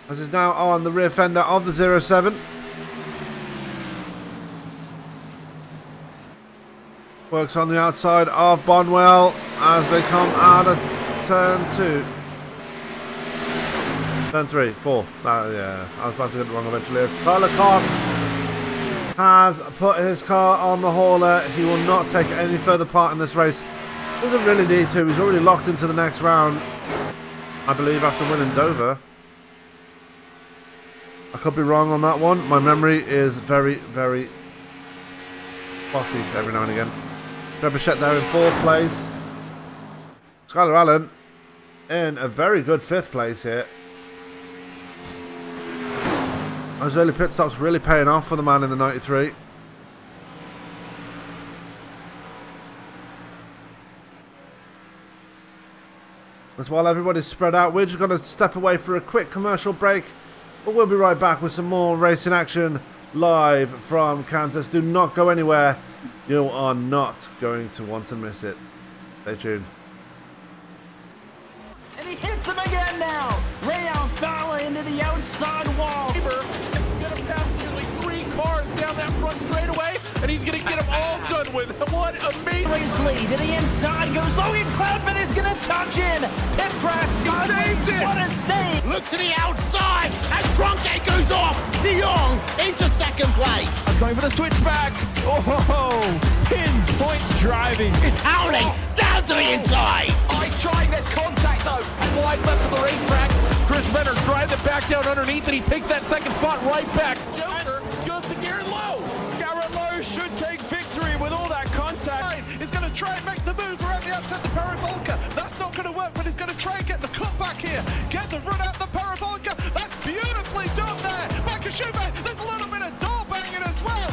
As is now on the rear fender of the 07. Works on the outside of Bonwell as they come out of turn 2. Turn 3, 4. Yeah, I was about to get it wrong eventually. Tyler Cox has put his car on the hauler. He will not take any further part in this race. Doesn't really need to. He's already locked into the next round, I believe, after winning Dover. I could be wrong on that one. My memory is very, very spotty every now and again. Trebuchet there in 4th place. Skylar Allen in a very good 5th place here. Those early pit stops really paying off for the man in the 93. As while everybody's spread out, we're just going to step away for a quick commercial break. But we'll be right back with some more racing action live from Kansas. Do not go anywhere. You are not going to want to miss it. Stay tuned. And he hits him again now. Ray Alfala into the outside wall. He's going to pass nearly 3 cars down that front straightaway, and he's going to get them all done with. What amazing. Lee to the inside goes Logan Cloudman is going to touch in. Pit press. Saved it. What a save. Look to the outside as Tronke goes off. De Jong into 2nd place. Going for the switchback. Oh, pinpoint driving. It's howling down to the inside. Trying this contact though. Slide left to the racetrack. Chris Venner drives it back down underneath, and he takes that 2nd spot right back. Joker goes to Garrett Lowe. Garrett Lowe should take victory with all that contact. He's going to try and make the move around the upset the Parabolka. That's not going to work, but he's going to try and get the cutback here. Get the run out the Parabolka. That's beautifully done there. Makashube, there's a little bit of door banging as well.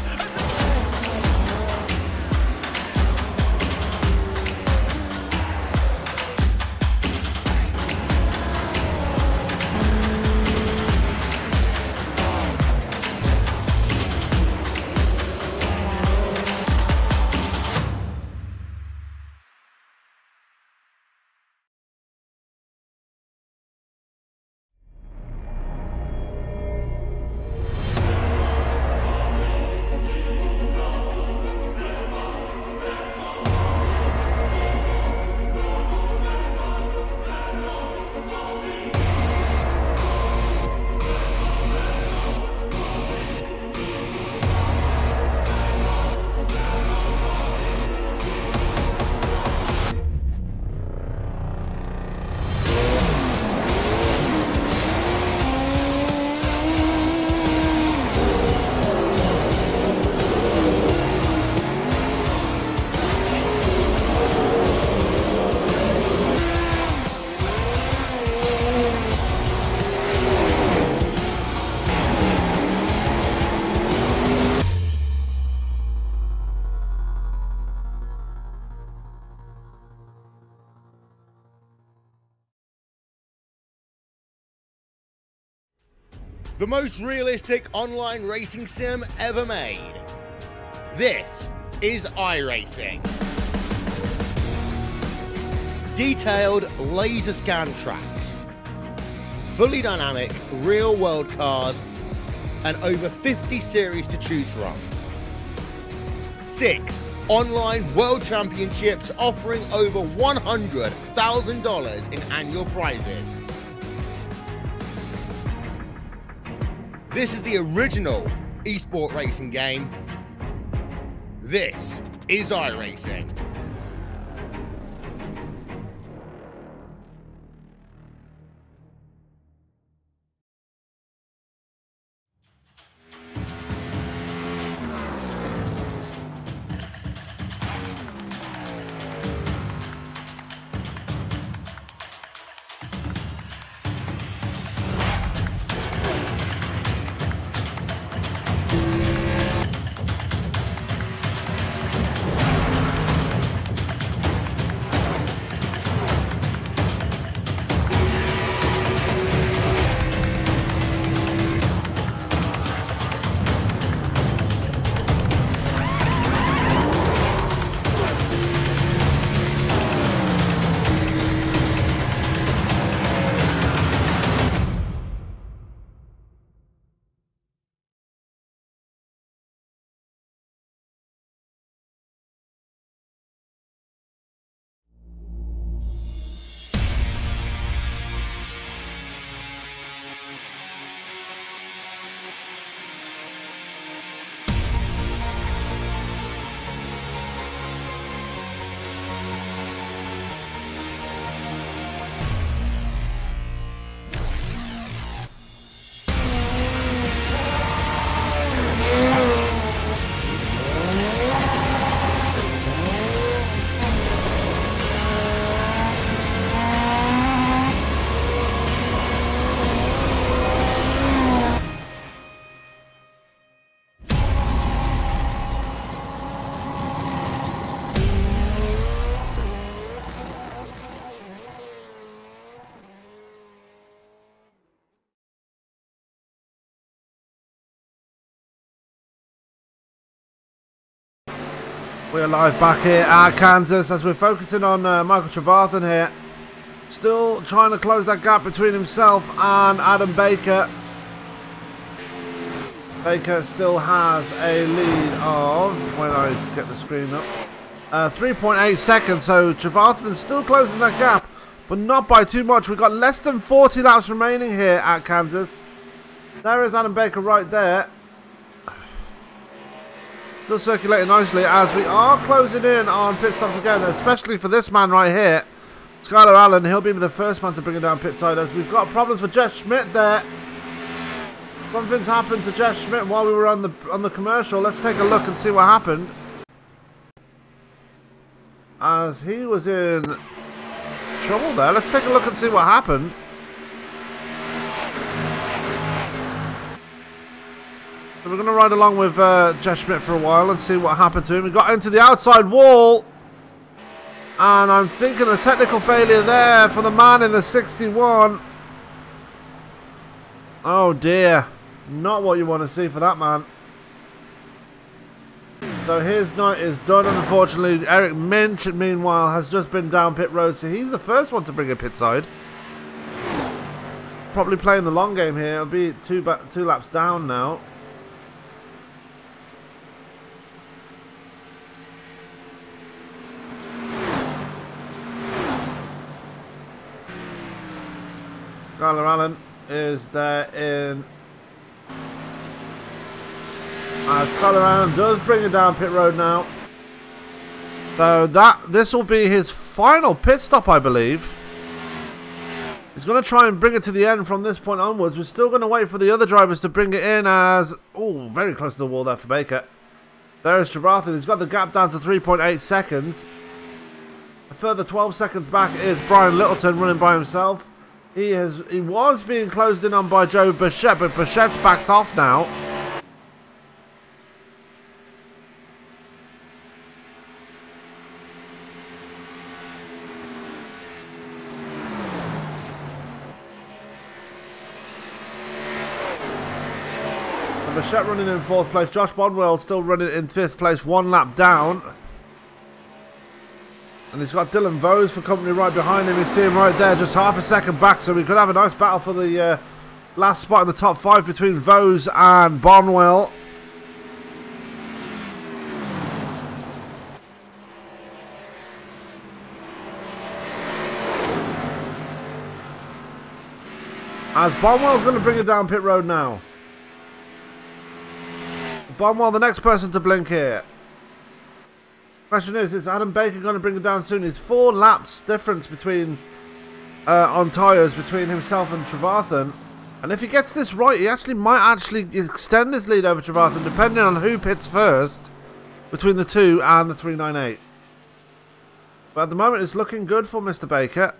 The most realistic online racing sim ever made. This is iRacing. Detailed laser scan tracks, fully dynamic real world cars, and over 50 series to choose from. 6 online world championships offering over $100,000 in annual prizes. This is the original eSport racing game. This is iRacing. We're live back here at Kansas as we're focusing on Michael Trevathan here. Still trying to close that gap between himself and Adam Baker. Baker still has a lead of, when I get the screen up, 3.8 seconds. So Trevathan's still closing that gap, but not by too much. We've got less than 40 laps remaining here at Kansas. There is Adam Baker right there. Still circulating nicely as we are closing in on pit stops again, especially for this man right here, Skylar Allen. He'll be the first man to bring it down pit side as we've got problems for Jeff Schmidt there. Something's happened to Jeff Schmidt while we were on the commercial. Let's take a look and see what happened. As he was in trouble there. Let's take a look and see what happened. So we're going to ride along with Jeff Schmidt for a while and see what happened to him. He got into the outside wall. And I'm thinking a technical failure there for the man in the 61. Oh dear. Not what you want to see for that man. So his night is done, unfortunately. Eric Minch, meanwhile, has just been down pit road. So he's the first one to bring a pit side. Probably playing the long game here. It'll be two laps down now. Skylar Allen is there in. Skylar Allen does bring it down pit road now. So this will be his final pit stop, I believe. He's going to try and bring it to the end from this point onwards. We're still going to wait for the other drivers to bring it in as... Oh, very close to the wall there for Baker. There's Trevathan. He's got the gap down to 3.8 seconds. A further 12 seconds back is Brian Littleton running by himself. He was being closed in on by Joe Bichette, but Bichette's backed off now. Bichette running in 4th place. Josh Bonwell still running in 5th place, 1 lap down. And he's got Dylan Vose for company right behind him. You see him right there, just half a second back. So we could have a nice battle for the last spot in the top 5 between Vose and Bonwell. As Bonwell's going to bring it down pit road now. Bonwell, the next person to blink here. Question is Adam Baker going to bring it down soon? It's 4 laps difference between on tyres between himself and Trevarthen, and if he gets this right, he might extend his lead over Trevarthen, depending on who pits first between the 2 and the 398. But at the moment, it's looking good for Mr. Baker,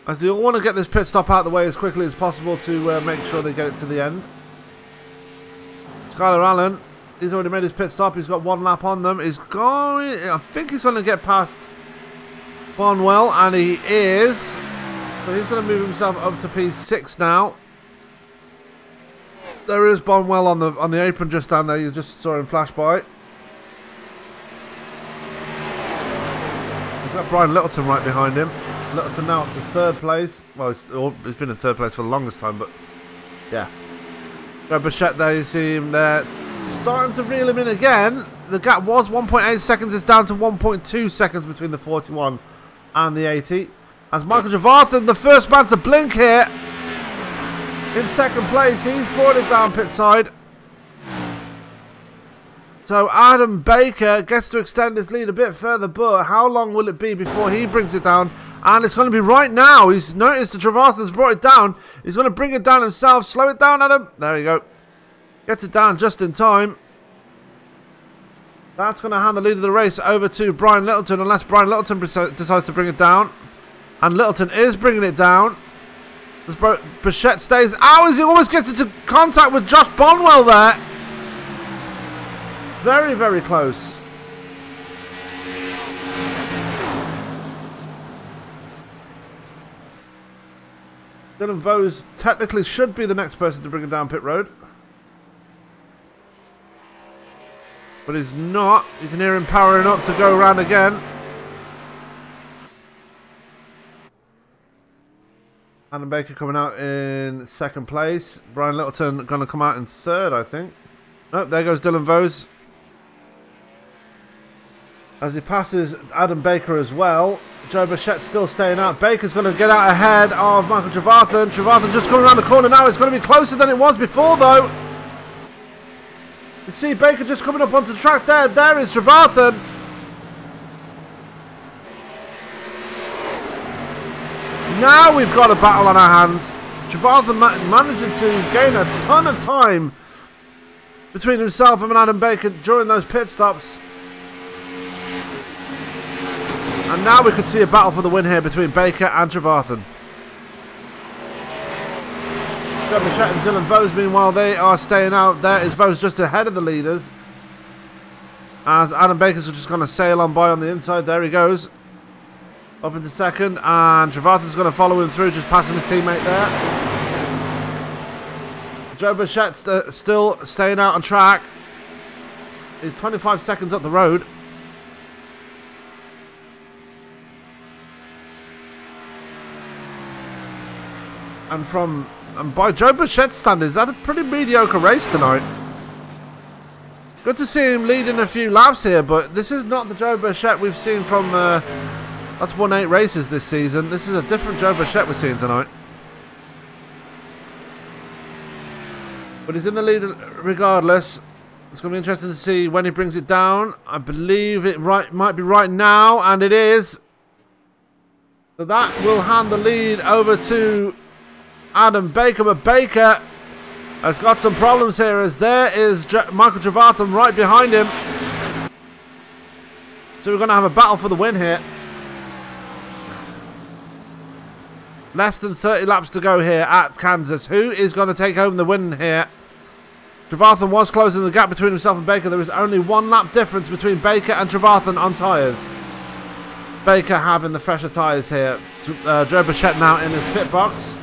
as they all want to get this pit stop out of the way as quickly as possible to make sure they get it to the end. Skylar Allen, he's already made his pit stop. He's got 1 lap on them. He's going, I think he's going to get past Bonwell, and he is. So he's going to move himself up to P6 now. There is Bonwell on the apron just down there. You just saw him flash by. He's got Brian Littleton right behind him. Littleton now up to 3rd place. Well, he's been in 3rd place for the longest time, but yeah. Joe Bichette there, you see him there. Starting to reel him in again. The gap was 1.8 seconds. It's down to 1.2 seconds between the 41 and the 80. As Michael Trevarthen, the first man to blink here, in 2nd place. He's brought it down pit side. So Adam Baker gets to extend his lead a bit further, but how long will it be before he brings it down? And it's going to be right now. He's noticed that Trevarthen's brought it down. He's going to bring it down himself. Slow it down, Adam. There you go. Gets it down just in time. That's going to hand the lead of the race over to Brian Littleton, unless Brian Littleton decides to bring it down. And Littleton is bringing it down. As Bichette stays out, as he almost gets into contact with Josh Bonwell there. Very, very close. Dylan Vose technically should be the next person to bring it down pit road. But he's not. You can hear him powering up to go around again. Adam Baker coming out in 2nd place. Brian Littleton going to come out in 3rd, I think. Nope, there goes Dylan Vose. As he passes Adam Baker as well. Joe Bichette still staying out. Baker's going to get out ahead of Michael Trevarthen. Trevarthen just coming around the corner now. It's going to be closer than it was before, though. You see Baker just coming up onto the track there. There is Trevarthen. Now we've got a battle on our hands. Trevarthen managing to gain a ton of time between himself and Adam Baker during those pit stops. And now we could see a battle for the win here between Baker and Trevarthen. Joe Bichette and Dylan Vose, meanwhile, they are staying out. There is Vose just ahead of the leaders. As Adam Baker's just going to sail on by on the inside. There he goes. Up into 2nd. And Trevarthen's going to follow him through, just passing his teammate there. Joe Bichette still staying out on track. He's 25 seconds up the road. And by Joe Bichette's standards, that a pretty mediocre race tonight. Good to see him leading a few laps here, but this is not the Joe Bichette we've seen from that's won 8 races this season. This is a different Joe Bichette we're seeing tonight. But he's in the lead regardless. It's going to be interesting to see when he brings it down. I believe it might be right now, and it is. So that will hand the lead over to Adam Baker, but Baker has got some problems here, as there is Michael Trevarthen right behind him. So we're going to have a battle for the win here. Less than 30 laps to go here at Kansas. Who is going to take home the win here? Trevarthen was closing the gap between himself and Baker. There is only 1 lap difference between Baker and Trevarthen on tyres. Baker having the fresher tyres here. Joe Bichette now in his pit box.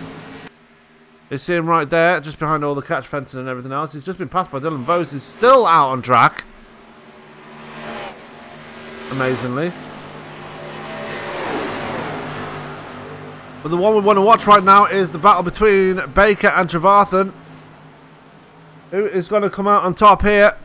You see him right there, just behind all the catch fencing and everything else. He's just been passed by Dylan Vose, who's still out on track. amazingly. But the one we want to watch right now is the battle between Baker and Trevarthen. Who is going to come out on top here?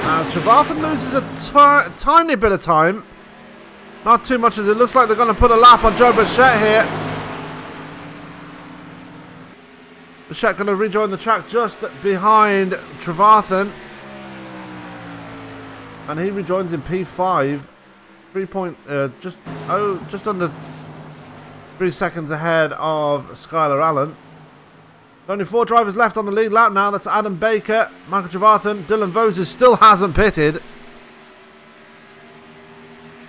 As Trevarthen loses a tiny bit of time. Not too much, as it looks like they're going to put a lap on Joe Bichette here. Bichette going to rejoin the track just behind Trevarthen. And he rejoins in P5. Just under 3 seconds ahead of Skylar Allen. Only 4 drivers left on the lead lap now. That's Adam Baker, Michael Trevarthen, Dylan Voses still hasn't pitted.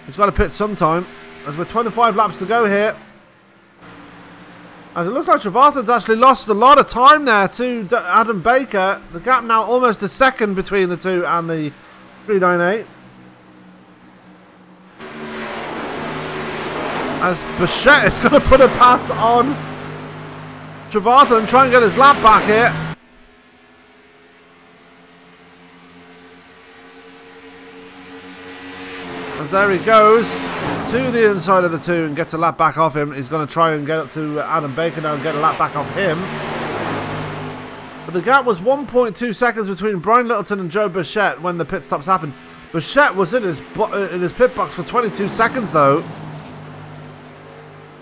He's got to pit sometime, as we're 25 laps to go here. As it looks like Trevarthen's actually lost a lot of time there to Adam Baker. The gap now almost a second between the two and the 398. As Bichette is going to put a pass on Trevarthen and try and get his lap back here. As there he goes to the inside of the two and gets a lap back off him. He's going to try and get up to Adam Baker now and get a lap back off him. But the gap was 1.2 seconds between Brian Littleton and Joe Bichette when the pit stops happened. Bichette was in his pit box for 22 seconds though.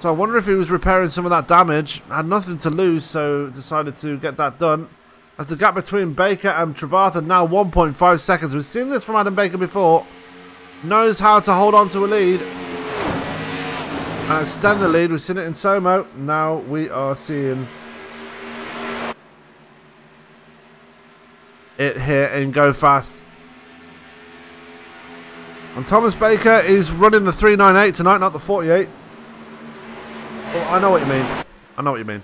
So I wonder if he was repairing some of that damage. Had nothing to lose, so decided to get that done. As the gap between Baker and Trevarthen now 1.5 seconds. We've seen this from Adam Baker before. Knows how to hold on to a lead and extend the lead. We've seen it in Somo. Now we are seeing it here in Go Fast. And Thomas Baker is running the 398 tonight, not the 48. Oh, I know what you mean. I know what you mean.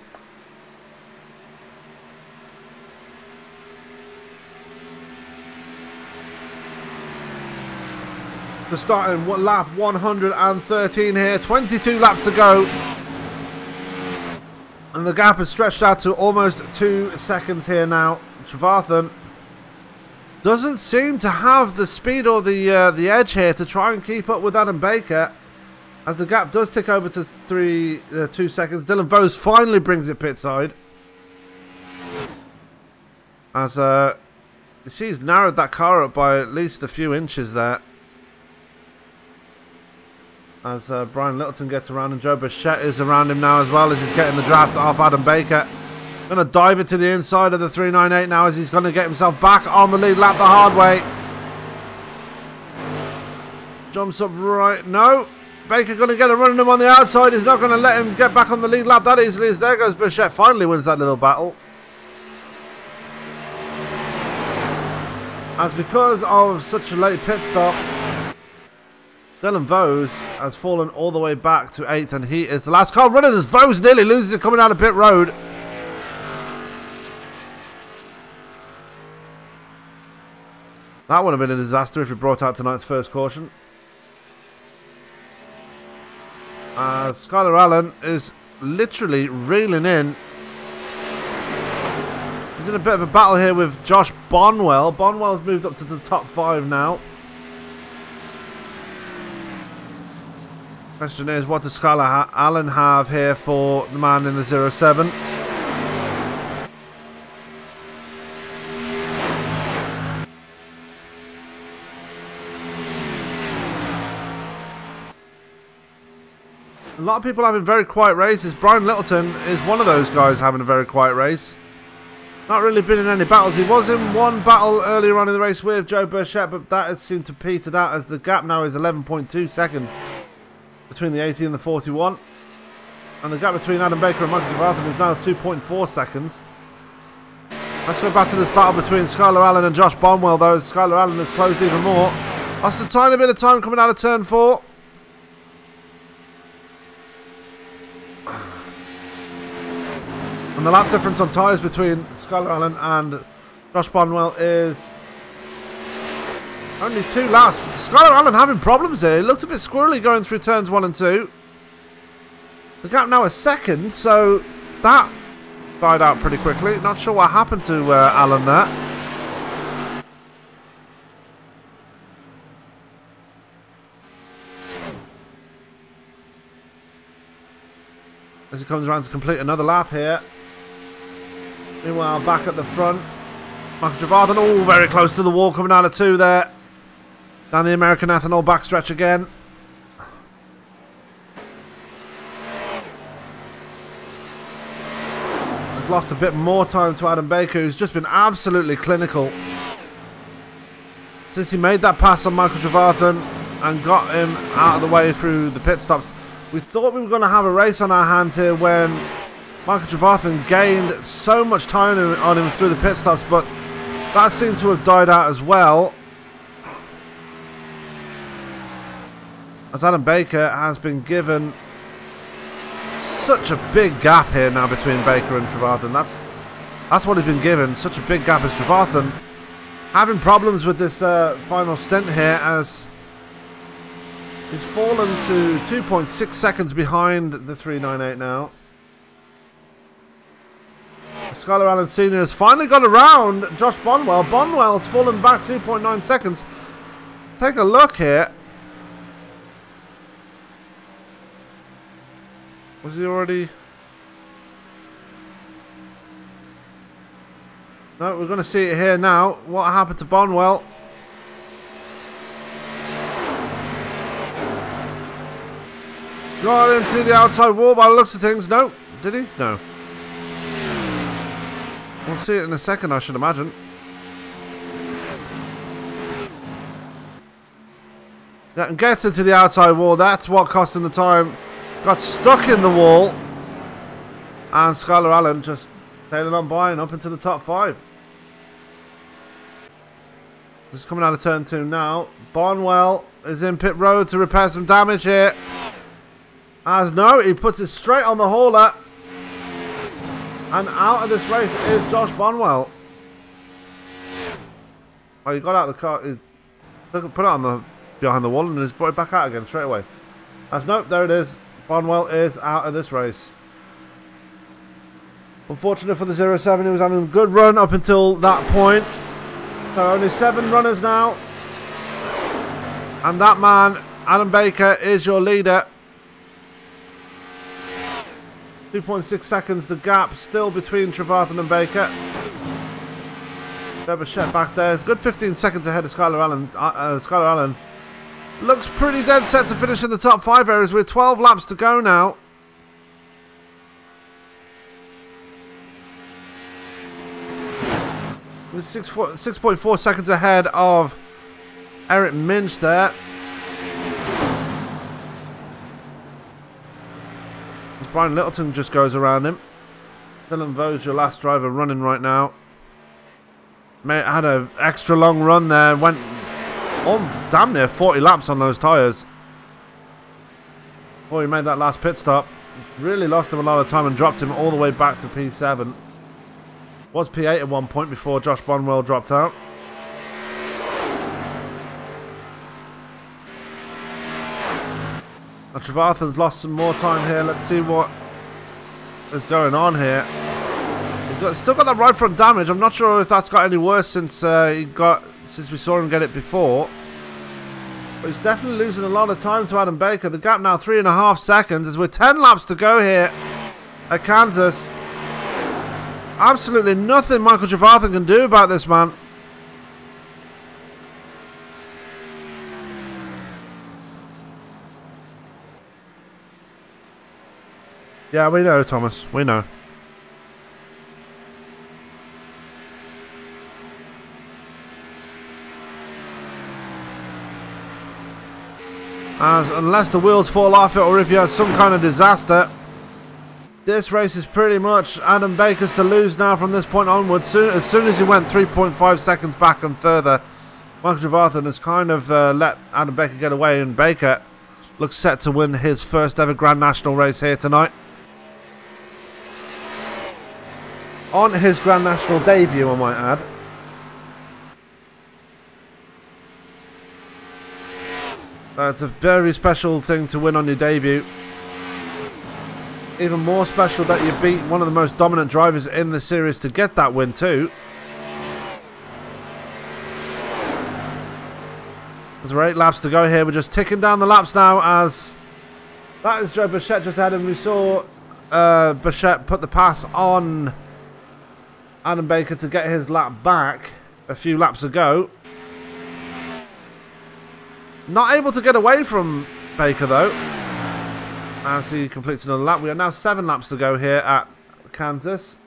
We're starting lap 113 here. 22 laps to go. And the gap is stretched out to almost 2 seconds here now. Trevarthen doesn't seem to have the speed or the edge here to try and keep up with Adam Baker. As the gap does tick over to 2 seconds. Dylan Vose finally brings it pit side. As you see, he's narrowed that car up by at least a few inches there. As Brian Littleton gets around, and Joe Bichette is around him now as well, as he's getting the draft off Adam Baker. Going to dive it to the inside of the 398 now, as he's going to get himself back on the lead lap the hard way. Jumps up right. No. Baker going to get a run on him on the outside. He's not going to let him get back on the lead lap that easily, as there goes Bichette. Finally wins that little battle. As because of such a late pit stop, Dylan Vose has fallen all the way back to 8th, and he is the last car running as Vose nearly loses it coming out of pit road. That would have been a disaster if he brought out tonight's first caution. Skylar Allen is literally reeling in. He's in a bit of a battle here with Josh Bonwell. Bonwell's moved up to the top 5 now. Question is, what does Skylar Allen have here for the man in the 07? A lot of people having very quiet races. Brian Littleton is one of those guys having a very quiet race. Not really been in any battles. He was in one battle earlier on in the race with Joe Bichette, but that has seemed to petered out, as the gap now is 11.2 seconds between the 80 and the 41. And the gap between Adam Baker and Michael Trevarthen is now 2.4 seconds. Let's go back to this battle between Skylar Allen and Josh Bonwell, though. Skylar Allen has closed even more. Lost a tiny bit of time coming out of turn 4. And the lap difference on tyres between Skylar Allen and Josh Bonwell is only 2 laps. Skylar Allen having problems here. He looked a bit squirrely going through turns 1 and 2. The gap now is 2nd, so that died out pretty quickly. Not sure what happened to Alan there. As he comes around to complete another lap here. Meanwhile, back at the front, Michael Trevathan, all very close to the wall, coming out of 2 there. Down the American Ethanol backstretch again. Has lost a bit more time to Adam Baker, who's just been absolutely clinical since he made that pass on Michael Trevathan and got him out of the way through the pit stops. We thought we were going to have a race on our hands here when Michael Trevathan gained so much time on him through the pit stops, but that seemed to have died out as well, as Adam Baker has been given such a big gap here now between Baker and Trevathan. That's what he's been given, such a big gap as Trevathan having problems with this final stint here, as he's fallen to 2.6 seconds behind the 398 now. Skylar Allen Sr. has finally got around Josh Bonwell. Bonwell's fallen back 2.9 seconds. Take a look here. Was he already... No, we're going to see it here now. What happened to Bonwell? Got into the outside wall by the looks of things. No. Did he? No. We'll see it in a second, I should imagine. Yeah, and gets into the outside wall. That's what cost him the time. Got stuck in the wall. And Skylar Allen just tailing on by and up into the top 5. This is coming out of turn 2 now. Bonwell is in pit road to repair some damage here. As no, he puts it straight on the hauler. And out of this race is Josh Bonwell. Oh, he got out of the car. He put it on the behind the wall and he's brought it back out again straight away. As nope, there it is. Bonwell is out of this race. Unfortunate for the 07, he was having a good run up until that point. So only 7 runners now. And that man, Adam Baker, is your leader. 2.6 seconds, the gap still between Trevathan and Baker. Derbyshire back there. It's a good 15 seconds ahead of Skylar Allen. Skylar Allen looks pretty dead set to finish in the top 5 areas with 12 laps to go now. With 6.4 seconds ahead of Eric Minch there. As Brian Littleton just goes around him. Dylan Vose, your last driver, running right now. Had an extra long run there. Went damn near 40 laps on those tyres. Before he made that last pit stop. Really lost him a lot of time and dropped him all the way back to P7. Was P8 at one point before Josh Bonwell dropped out. Now Trevathan's lost some more time here. Let's see what is going on here. He's still got that right front damage. I'm not sure if that's got any worse since we saw him get it before. But he's definitely losing a lot of time to Adam Baker. The gap now 3.5 seconds as with 10 laps to go here at Kansas. Absolutely nothing Michael Trevathan can do about this man. Yeah, we know, Thomas. We know. Unless the wheels fall off it or if you have some kind of disaster, this race is pretty much Adam Baker's to lose now from this point onwards. As soon as he went 3.5 seconds back and further, Michael Trevathan has kind of let Adam Baker get away, and Baker looks set to win his first ever Grand National race here tonight. On his Grand National debut, I might add. It's a very special thing to win on your debut. even more special that you beat one of the most dominant drivers in the series to get that win too. There's 8 laps to go here. We're just ticking down the laps now as that is Joe Bichette just ahead, and we saw Bichette put the pass on Adam Baker to get his lap back a few laps ago. Not able to get away from Baker though, as he completes another lap. We are now 7 laps to go here at Kansas.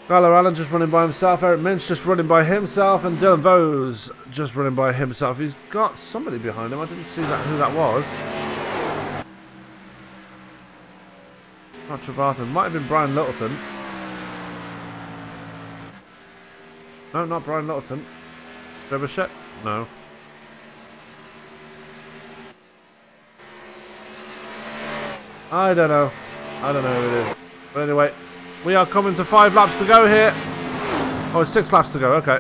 Skylar Allen just running by himself, Eric Minch just running by himself, and Dylan Vose just running by himself. He's got somebody behind him. I didn't see who that was. Not Trevathan. Might have been Brian Littleton. No, not Brian Littleton. Trevor Bichette? No. I don't know. I don't know who it is. But anyway, we are coming to 5 laps to go here. Oh, it's 6 laps to go. Okay.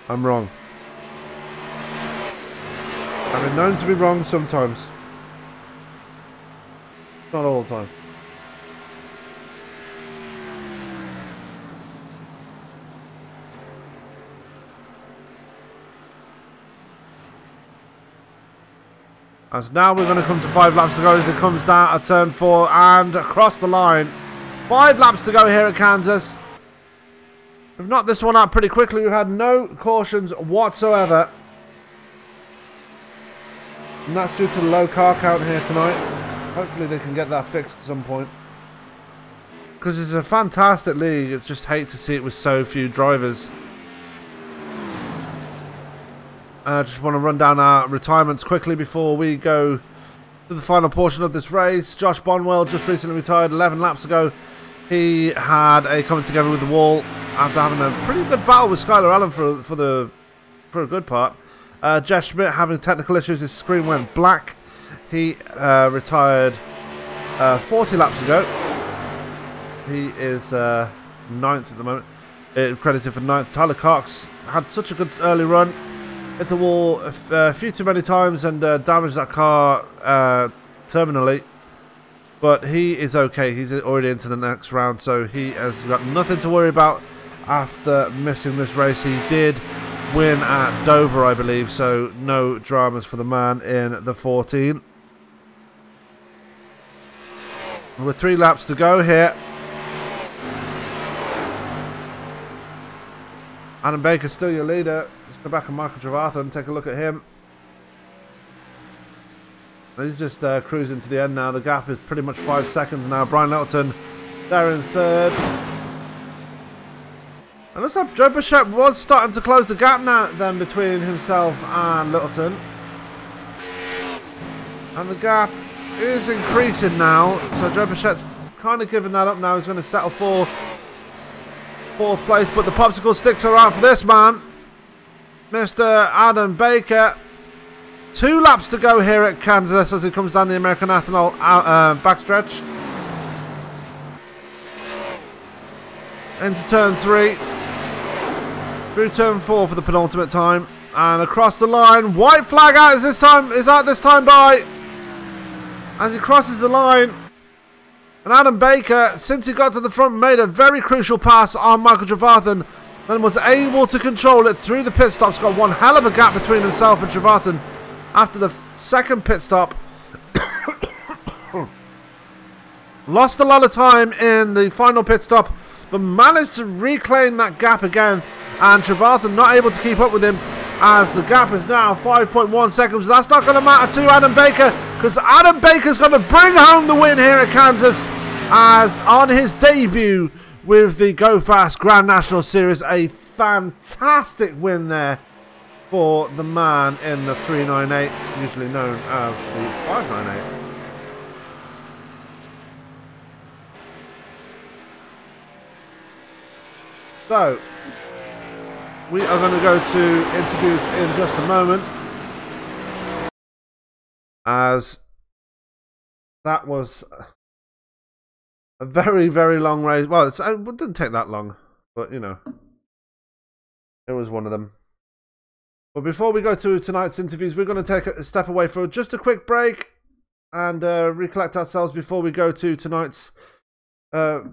I'm wrong. I've been known to be wrong sometimes. Not all the time. As now we're going to come to 5 laps to go as it comes down at turn 4 and across the line. 5 laps to go here at Kansas. We've knocked this one out pretty quickly. We've had no cautions whatsoever. And that's due to the low car count here tonight. Hopefully they can get that fixed at some point. Because it's a fantastic league. It's just hate to see it with so few drivers. I just want to run down our retirements quickly before we go to the final portion of this race. Josh Bonwell just recently retired 11 laps ago. He had a coming together with the wall after having a pretty good battle with Skylar Allen for a good part. Jeff Schmidt having technical issues. His screen went black. He retired 40 laps ago. He is 9th at the moment. Credited for 9th. Tyler Cox had such a good early run. Hit the wall a few too many times and damaged that car terminally. But he is okay. He's already into the next round, so he has got nothing to worry about after missing this race. He did win at Dover, I believe, so no dramas for the man in the 14. With 3 laps to go here. Adam Baker still your leader. Let's go back on Michael Trevathan and take a look at him. He's just cruising to the end now. The gap is pretty much 5 seconds now. Brian Littleton there in 3rd. And looks like Joe Bichette was starting to close the gap now then between himself and Littleton. And the gap is increasing now. So Joe Bichette's kind of giving that up now. He's going to settle for 4th place. But the popsicle sticks are out for this man, Mr. Adam Baker. 2 laps to go here at Kansas as he comes down the American Ethanol backstretch. Into turn 3. Through turn 4 for the penultimate time. And across the line. White flag out is out this time by. As he crosses the line. And Adam Baker, since he got to the front, made a very crucial pass on Michael Trevathan. And was able to control it through the pit stops. Got one hell of a gap between himself and Trevathan. After the second pit stop. Lost a lot of time in the final pit stop, but managed to reclaim that gap again. And Trevathan not able to keep up with him, as the gap is now 5.1 seconds. That's not going to matter to Adam Baker, because Adam Baker's going to bring home the win here at Kansas, as on his debut with the Go Fast Grand National Series. A fantastic win there for the man in the 398, usually known as the 598. So, we are going to go to interviews in just a moment, as that was a very, very long race. Well, it didn't take that long, but you know, it was one of them. But before we go to tonight's interviews, we're going to take a step away for just a quick break. and recollect ourselves before we go to tonight's.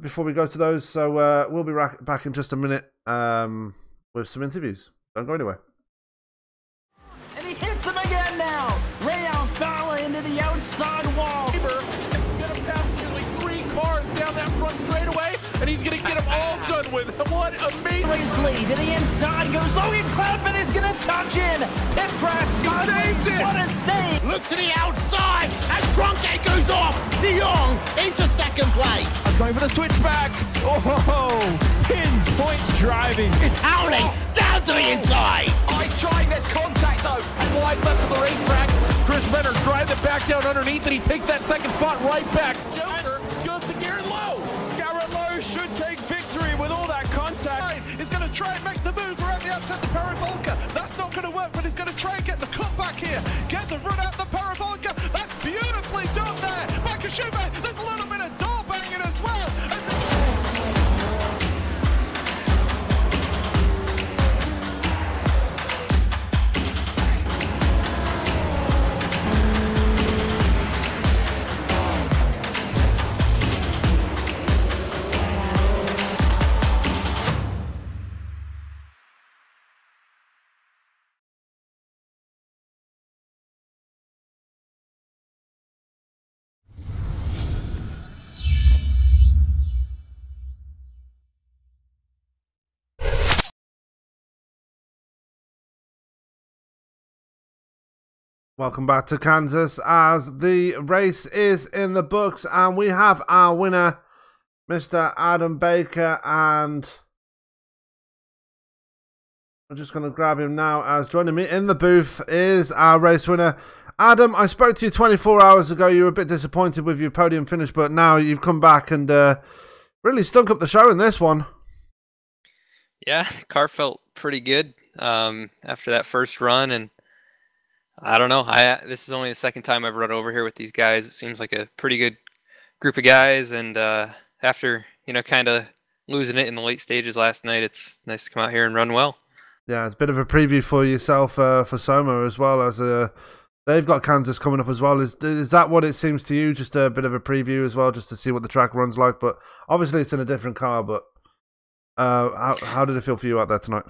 Before we go to those, so we'll be back in just a minute with some interviews. Don't go anywhere. And he hits him again now. Rayon Fowler into the outside wall. He's going to pass nearly 3 cars down that front straightaway, and he's going to get them all done with. What amazing Race lead to the inside goes Logan Cloudman is going to touch in. It press sideways. What a save. Look to the outside as Cronkite goes off. De Jong into second place. Going for the switchback. Oh, pinpoint driving. It's Howling down to the inside. He's trying this contact though. slide left of the racetrack. Chris Venner drives it back down underneath, and he takes that second spot right back. Joker goes to Garrett Lowe. Garrett Lowe should take victory with all that contact. He's going to try and make the move around the upset the Paravolca. That's not going to work, but he's going to try and get the cut back here. Get the run out the Paravolca. That's beautifully done there. Michael Schumacher, there's a little bit of door banging as well. Welcome back to Kansas as the race is in the books and we have our winner, Mr. Adam Baker, and I'm just going to grab him now as joining me in the booth is our race winner. Adam, I spoke to you 24 hours ago. You were a bit disappointed with your podium finish, but now you've come back and really stunk up the show in this one. Yeah, car felt pretty good after that first run, and I don't know. This is only the second time I've run over here with these guys. It seems like a pretty good group of guys, and after kind of losing it in the late stages last night, it's nice to come out here and run well. Yeah, it's a bit of a preview for yourself for Soma as well, as they've got Kansas coming up as well. Is that what it seems to you? Just a bit of a preview as well, just to see what the track runs like. But obviously, it's in a different car. But how did it feel for you out there tonight?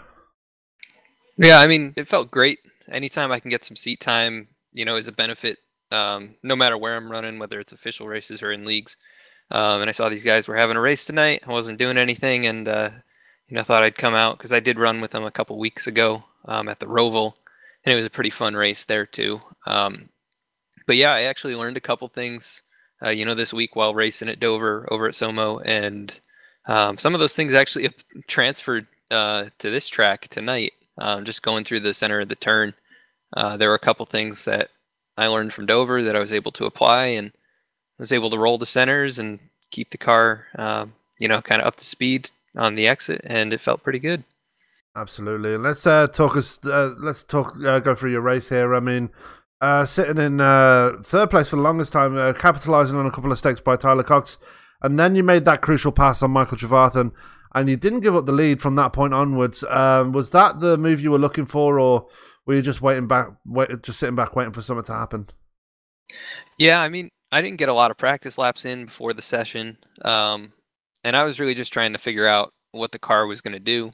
Yeah, I mean, it felt great. Anytime I can get some seat time, is a benefit, no matter where I'm running, whether it's official races or in leagues. And I saw these guys were having a race tonight. I wasn't doing anything, and thought I'd come out because I did run with them a couple weeks ago at the Roval, and it was a pretty fun race there too. But yeah, I actually learned a couple things, this week while racing at Dover over at Somo, and some of those things actually transferred to this track tonight. Just going through the center of the turn, there were a couple things that I learned from Dover that I was able to apply, and was able to roll the centers and keep the car, kind of up to speed on the exit, and it felt pretty good. Absolutely. Let's go through your race here. I mean, sitting in third place for the longest time, capitalizing on a couple of mistakes by Tyler Cox, and then you made that crucial pass on Michael Trevarthen. And you didn't give up the lead from that point onwards. Was that the move you were looking for, or were you just sitting back, waiting for something to happen? Yeah, I mean, I didn't get a lot of practice laps in before the session, and I was really just trying to figure out what the car was going to do.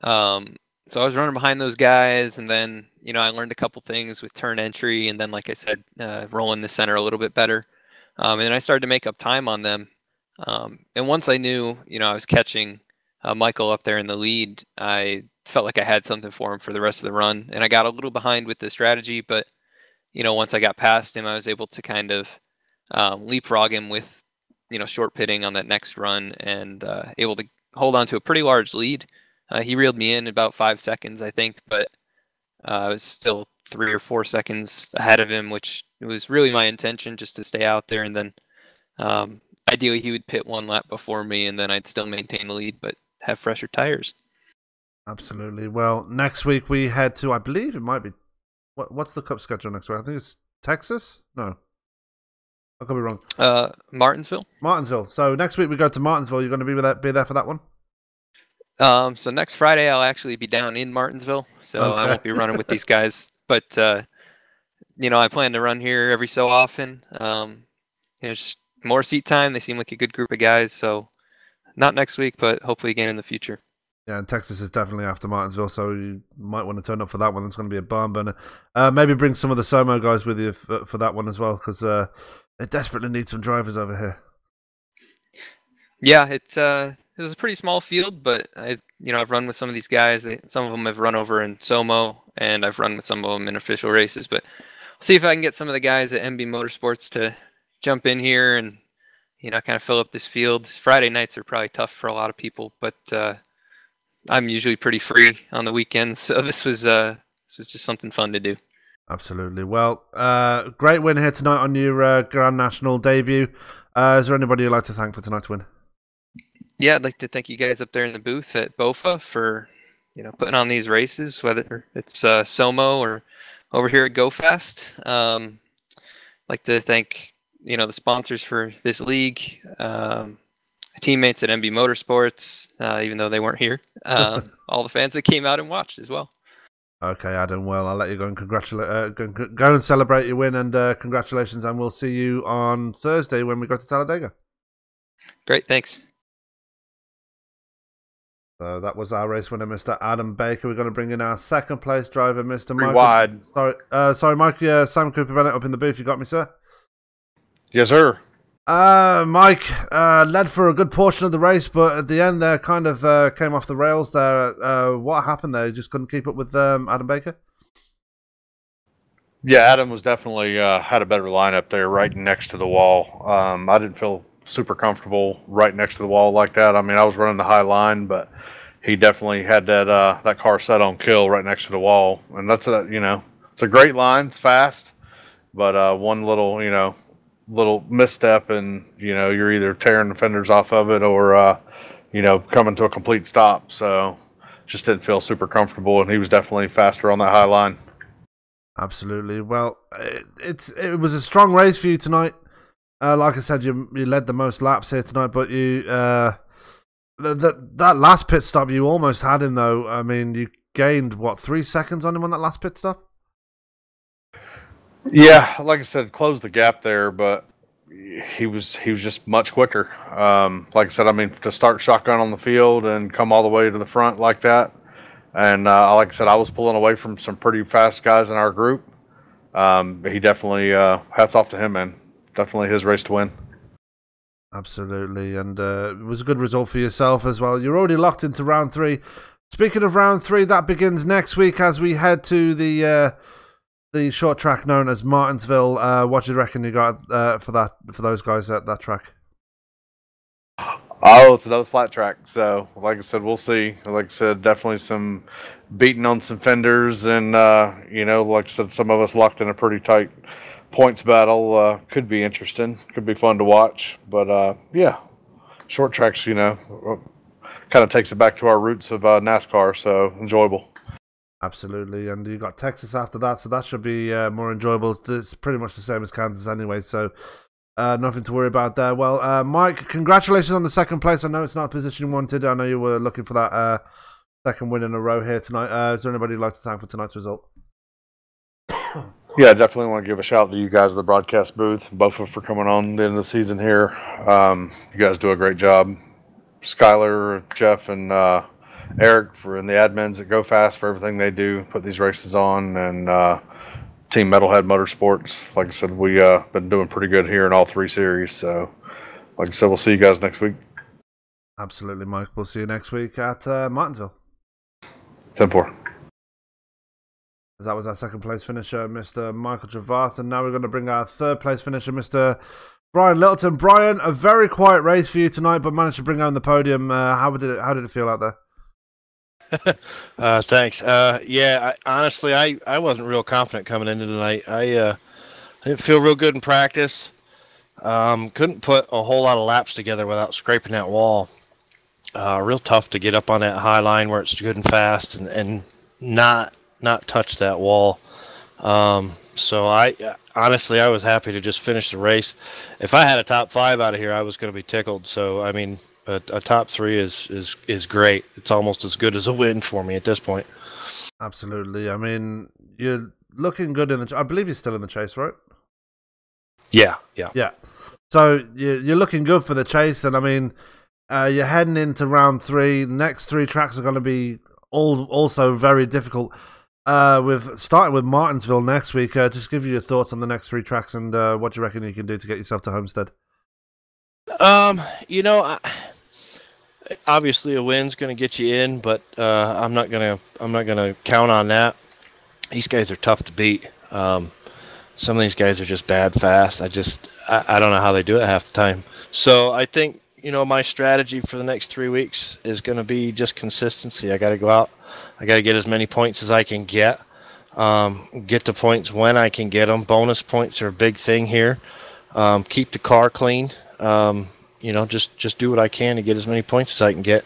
So I was running behind those guys, and then I learned a couple things with turn entry, and then, like I said, rolling the center a little bit better, and then I started to make up time on them. And once I knew, I was catching Michael up there in the lead, I felt like I had something for him for the rest of the run. And I got a little behind with the strategy, but, once I got past him, I was able to kind of leapfrog him with, short pitting on that next run, and able to hold on to a pretty large lead. He reeled me in about 5 seconds, I think, but I was still 3 or 4 seconds ahead of him, which was really my intention, just to stay out there. And then ideally, he would pit one lap before me, and then I'd still maintain the lead, but have fresher tires. Absolutely. Well, next week we head to, I believe it might be, what's the Cup schedule next week? I think it's Texas? No. I could be wrong. Martinsville. Martinsville. So next week we go to Martinsville. You're going to be there for that one? So next Friday I'll actually be down in Martinsville, so okay. I won't be running with these guys. But I plan to run here every so often. Just more seat time. They seem like a good group of guys. So not next week, but hopefully again in the future. Yeah, and Texas is definitely after Martinsville, so you might want to turn up for that one. It's going to be a barn burner. Maybe bring some of the Somo guys with you for that one as well, because they desperately need some drivers over here. Yeah, it was a pretty small field, but I've run with some of these guys. Some of them have run over in Somo, and I've run with some of them in official races. But I'll see if I can get some of the guys at MB Motorsports to jump in here and kind of fill up this field. Friday nights are probably tough for a lot of people, but I'm usually pretty free on the weekends, so this was just something fun to do. Absolutely. Well, great win here tonight on your Grand National debut. Is there anybody you'd like to thank for tonight's win? Yeah, I'd like to thank you guys up there in the booth at BOFA for putting on these races, whether it's Somo or over here at GoFast. I'd like to thank the sponsors for this league, teammates at MB Motorsports, even though they weren't here, all the fans that came out and watched as well. Okay, Adam. Well, I'll let you go and go and celebrate your win, and congratulations. And we'll see you on Thursday when we go to Talladega. Great, thanks. So that was our race winner, Mr. Adam Baker. We're going to bring in our second place driver, Mr. Mike. Wide. Sorry, Mike. Sam Cooper Bennett up in the booth. You got me, sir? Yes, sir. Mike led for a good portion of the race, but at the end there kind of came off the rails there. What happened there? You just couldn't keep up with Adam Baker? Yeah, Adam was definitely had a better lineup there right next to the wall. I didn't feel super comfortable right next to the wall like that. I mean, I was running the high line, but he definitely had that car set on kill right next to the wall. And that's it's a great line. It's fast, but one little misstep and you're either tearing the fenders off of it or coming to a complete stop. So just didn't feel super comfortable, and he was definitely faster on that high line. Absolutely. Well, it was a strong race for you tonight. Like I said, you led the most laps here tonight, but you that last pit stop, you almost had him though. I mean, you gained 3 seconds on him on that last pit stop? Yeah, like I said, closed the gap there, but he was just much quicker. Like I said, I mean, to start shotgun on the field and come all the way to the front like that, and like I said, I was pulling away from some pretty fast guys in our group. He definitely hats off to him, man. Definitely his race to win. Absolutely, and it was a good result for yourself as well. You're already locked into round 3. Speaking of round 3, that begins next week as we head to the short track known as Martinsville. What do you reckon you got for those guys at that track? Oh, it's another flat track. So, like I said, we'll see. Like I said, definitely some beating on some fenders, and like I said, some of us locked in a pretty tight points battle. Could be interesting. Could be fun to watch. But yeah, short tracks, kind of takes it back to our roots of NASCAR. So enjoyable. Absolutely, and you got Texas after that, so that should be more enjoyable. It's pretty much the same as Kansas anyway, so nothing to worry about there. Well, Mike, congratulations on the second place. I know it's not a position you wanted. I know you were looking for that second win in a row here tonight. Is there anybody you'd like to thank for tonight's result? Yeah, I definitely want to give a shout out to you guys at the broadcast booth, both for coming on the end of the season here. You guys do a great job. Skyler, Jeff, and Eric in the admins at GoFast for everything they do, put these races on, and Team Metalhead Motorsports. Like I said, we been doing pretty good here in all 3 series. So, like I said, we'll see you guys next week. Absolutely, Mike. We'll see you next week at Martinsville. 10-4. That was our second place finisher, Mr. Michael Travath, and now we're going to bring our third place finisher, Mr. Brian Littleton. Brian, a very quiet race for you tonight, but managed to bring home the podium. How did it feel out there? Thanks. Yeah, honestly, I wasn't real confident coming into tonight. I didn't feel real good in practice. Couldn't put a whole lot of laps together without scraping that wall. Real tough to get up on that high line where it's good and fast and not touch that wall. So I honestly was happy to just finish the race. If I had a top 5 out of here, I was going to be tickled. So I mean, a top 3 is great. It's almost as good as a win for me at this point. Absolutely. I mean, you looking good in the. I believe you're still in the chase, right? Yeah. Yeah. So you're looking good for the chase, and I mean, you're heading into round 3. Next 3 tracks are going to be also very difficult. Starting with Martinsville next week. Just give you your thoughts on the next 3 tracks and what you reckon you can do to get yourself to Homestead. Obviously a win's going to get you in, but I'm not gonna count on that. These guys are tough to beat. Some of these guys are just bad fast. I don't know how they do it half the time. So I think, my strategy for the next 3 weeks is going to be just consistency. I got to go out. I got to get as many points as I can get. Get the points when I can get them. Bonus points are a big thing here. Keep the car clean. Just do what I can to get as many points as I can get.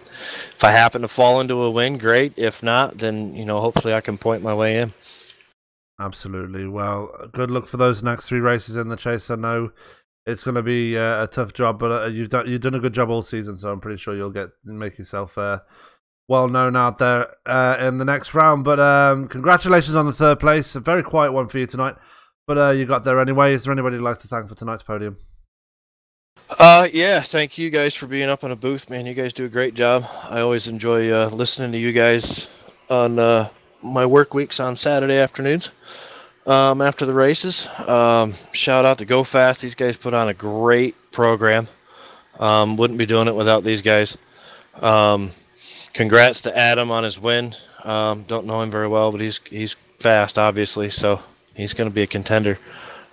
If I happen to fall into a win, great. If not, then, hopefully I can point my way in. Absolutely. Well, good luck for those next 3 races in the chase. I know it's going to be a tough job, but you've done a good job all season, so I'm pretty sure you'll make yourself well known out there in the next round. But congratulations on the 3rd place. A very quiet one for you tonight, but you got there anyway. Is there anybody you'd like to thank for tonight's podium? Yeah, thank you guys for being up on a booth, man. You guys do a great job. I always enjoy listening to you guys on my work weeks on Saturday afternoons after the races. Shout out to Go Fast. These guys put on a great program. Wouldn't be doing it without these guys. Congrats to Adam on his win. Don't know him very well, but he's fast, obviously, so he's going to be a contender.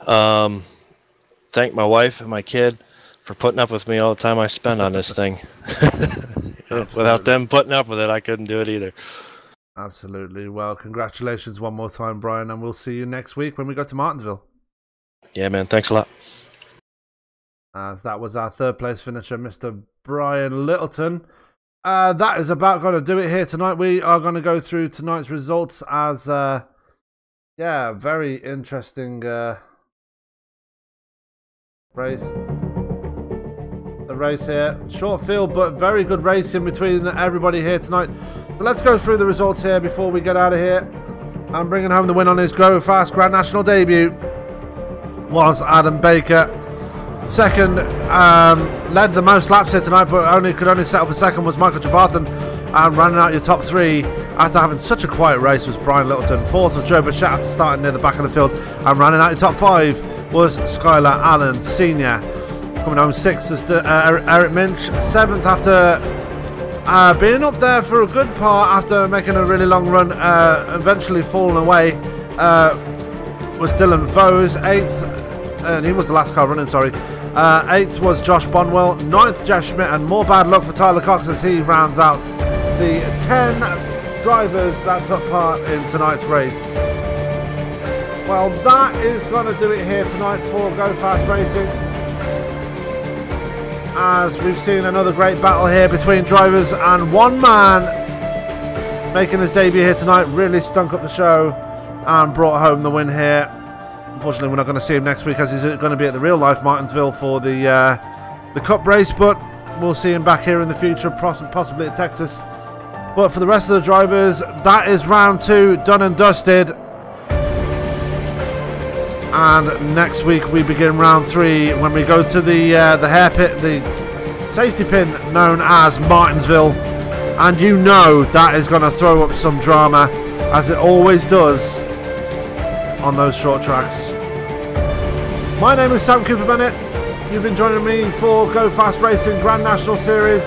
Thank my wife and my kid for putting up with me all the time I spend on this thing. Without them putting up with it, I couldn't do it either. Absolutely. Well, congratulations one more time, Brian, and we'll see you next week when we go to Martinsville. Yeah, man. Thanks a lot. As that was our 3rd place finisher, Mr. Brian Littleton. That is about going to do it here tonight. We are going to go through tonight's results as, very interesting race. The race here. Short field, but very good racing between everybody here tonight. So let's go through the results here before we get out of here. And bringing home the win on his Go Fast Grand National debut was Adam Baker. 2nd, led the most laps here tonight, but could only settle for 2nd was Michael Trevathan. And running out your top 3 after having such a quiet race was Brian Littleton. 4th was Joe Bichette after starting near the back of the field. And running out your top 5 was Skylar Allen Sr. Coming home 6th is Eric Minch. 7th after being up there for a good part after making a really long run, eventually falling away, was Dylan Vose. 8th, and he was the last car running, sorry. 8th was Josh Bonwell. 9th, Jeff Schmidt, and more bad luck for Tyler Cox as he rounds out the 10 drivers that took part in tonight's race. Well, that is going to do it here tonight for Go Fast Racing. As we've seen another great battle here between drivers, and one man making his debut here tonight really stunk up the show and brought home the win here. Unfortunately, we're not going to see him next week as he's going to be at the real life Martinsville for the Cup race, but we'll see him back here in the future, possibly at Texas. But for the rest of the drivers, that is round 2 done and dusted. And next week we begin round 3 when we go to the hair pit, the safety pin known as Martinsville, and that is going to throw up some drama, as it always does on those short tracks. My name is Sam Cooper Bennett. You've been joining me for Go Fast Racing Grand National Series.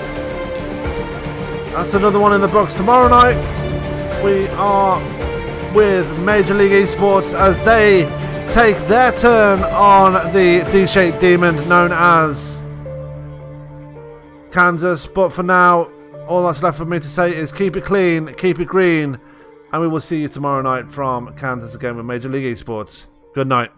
That's another one in the books. Tomorrow night we are with Major League Esports as they take their turn on the D-shaped demon known as Kansas. But for now, all that's left for me to say is keep it clean, keep it green, and we will see you tomorrow night from Kansas again with Major League Esports. Good night.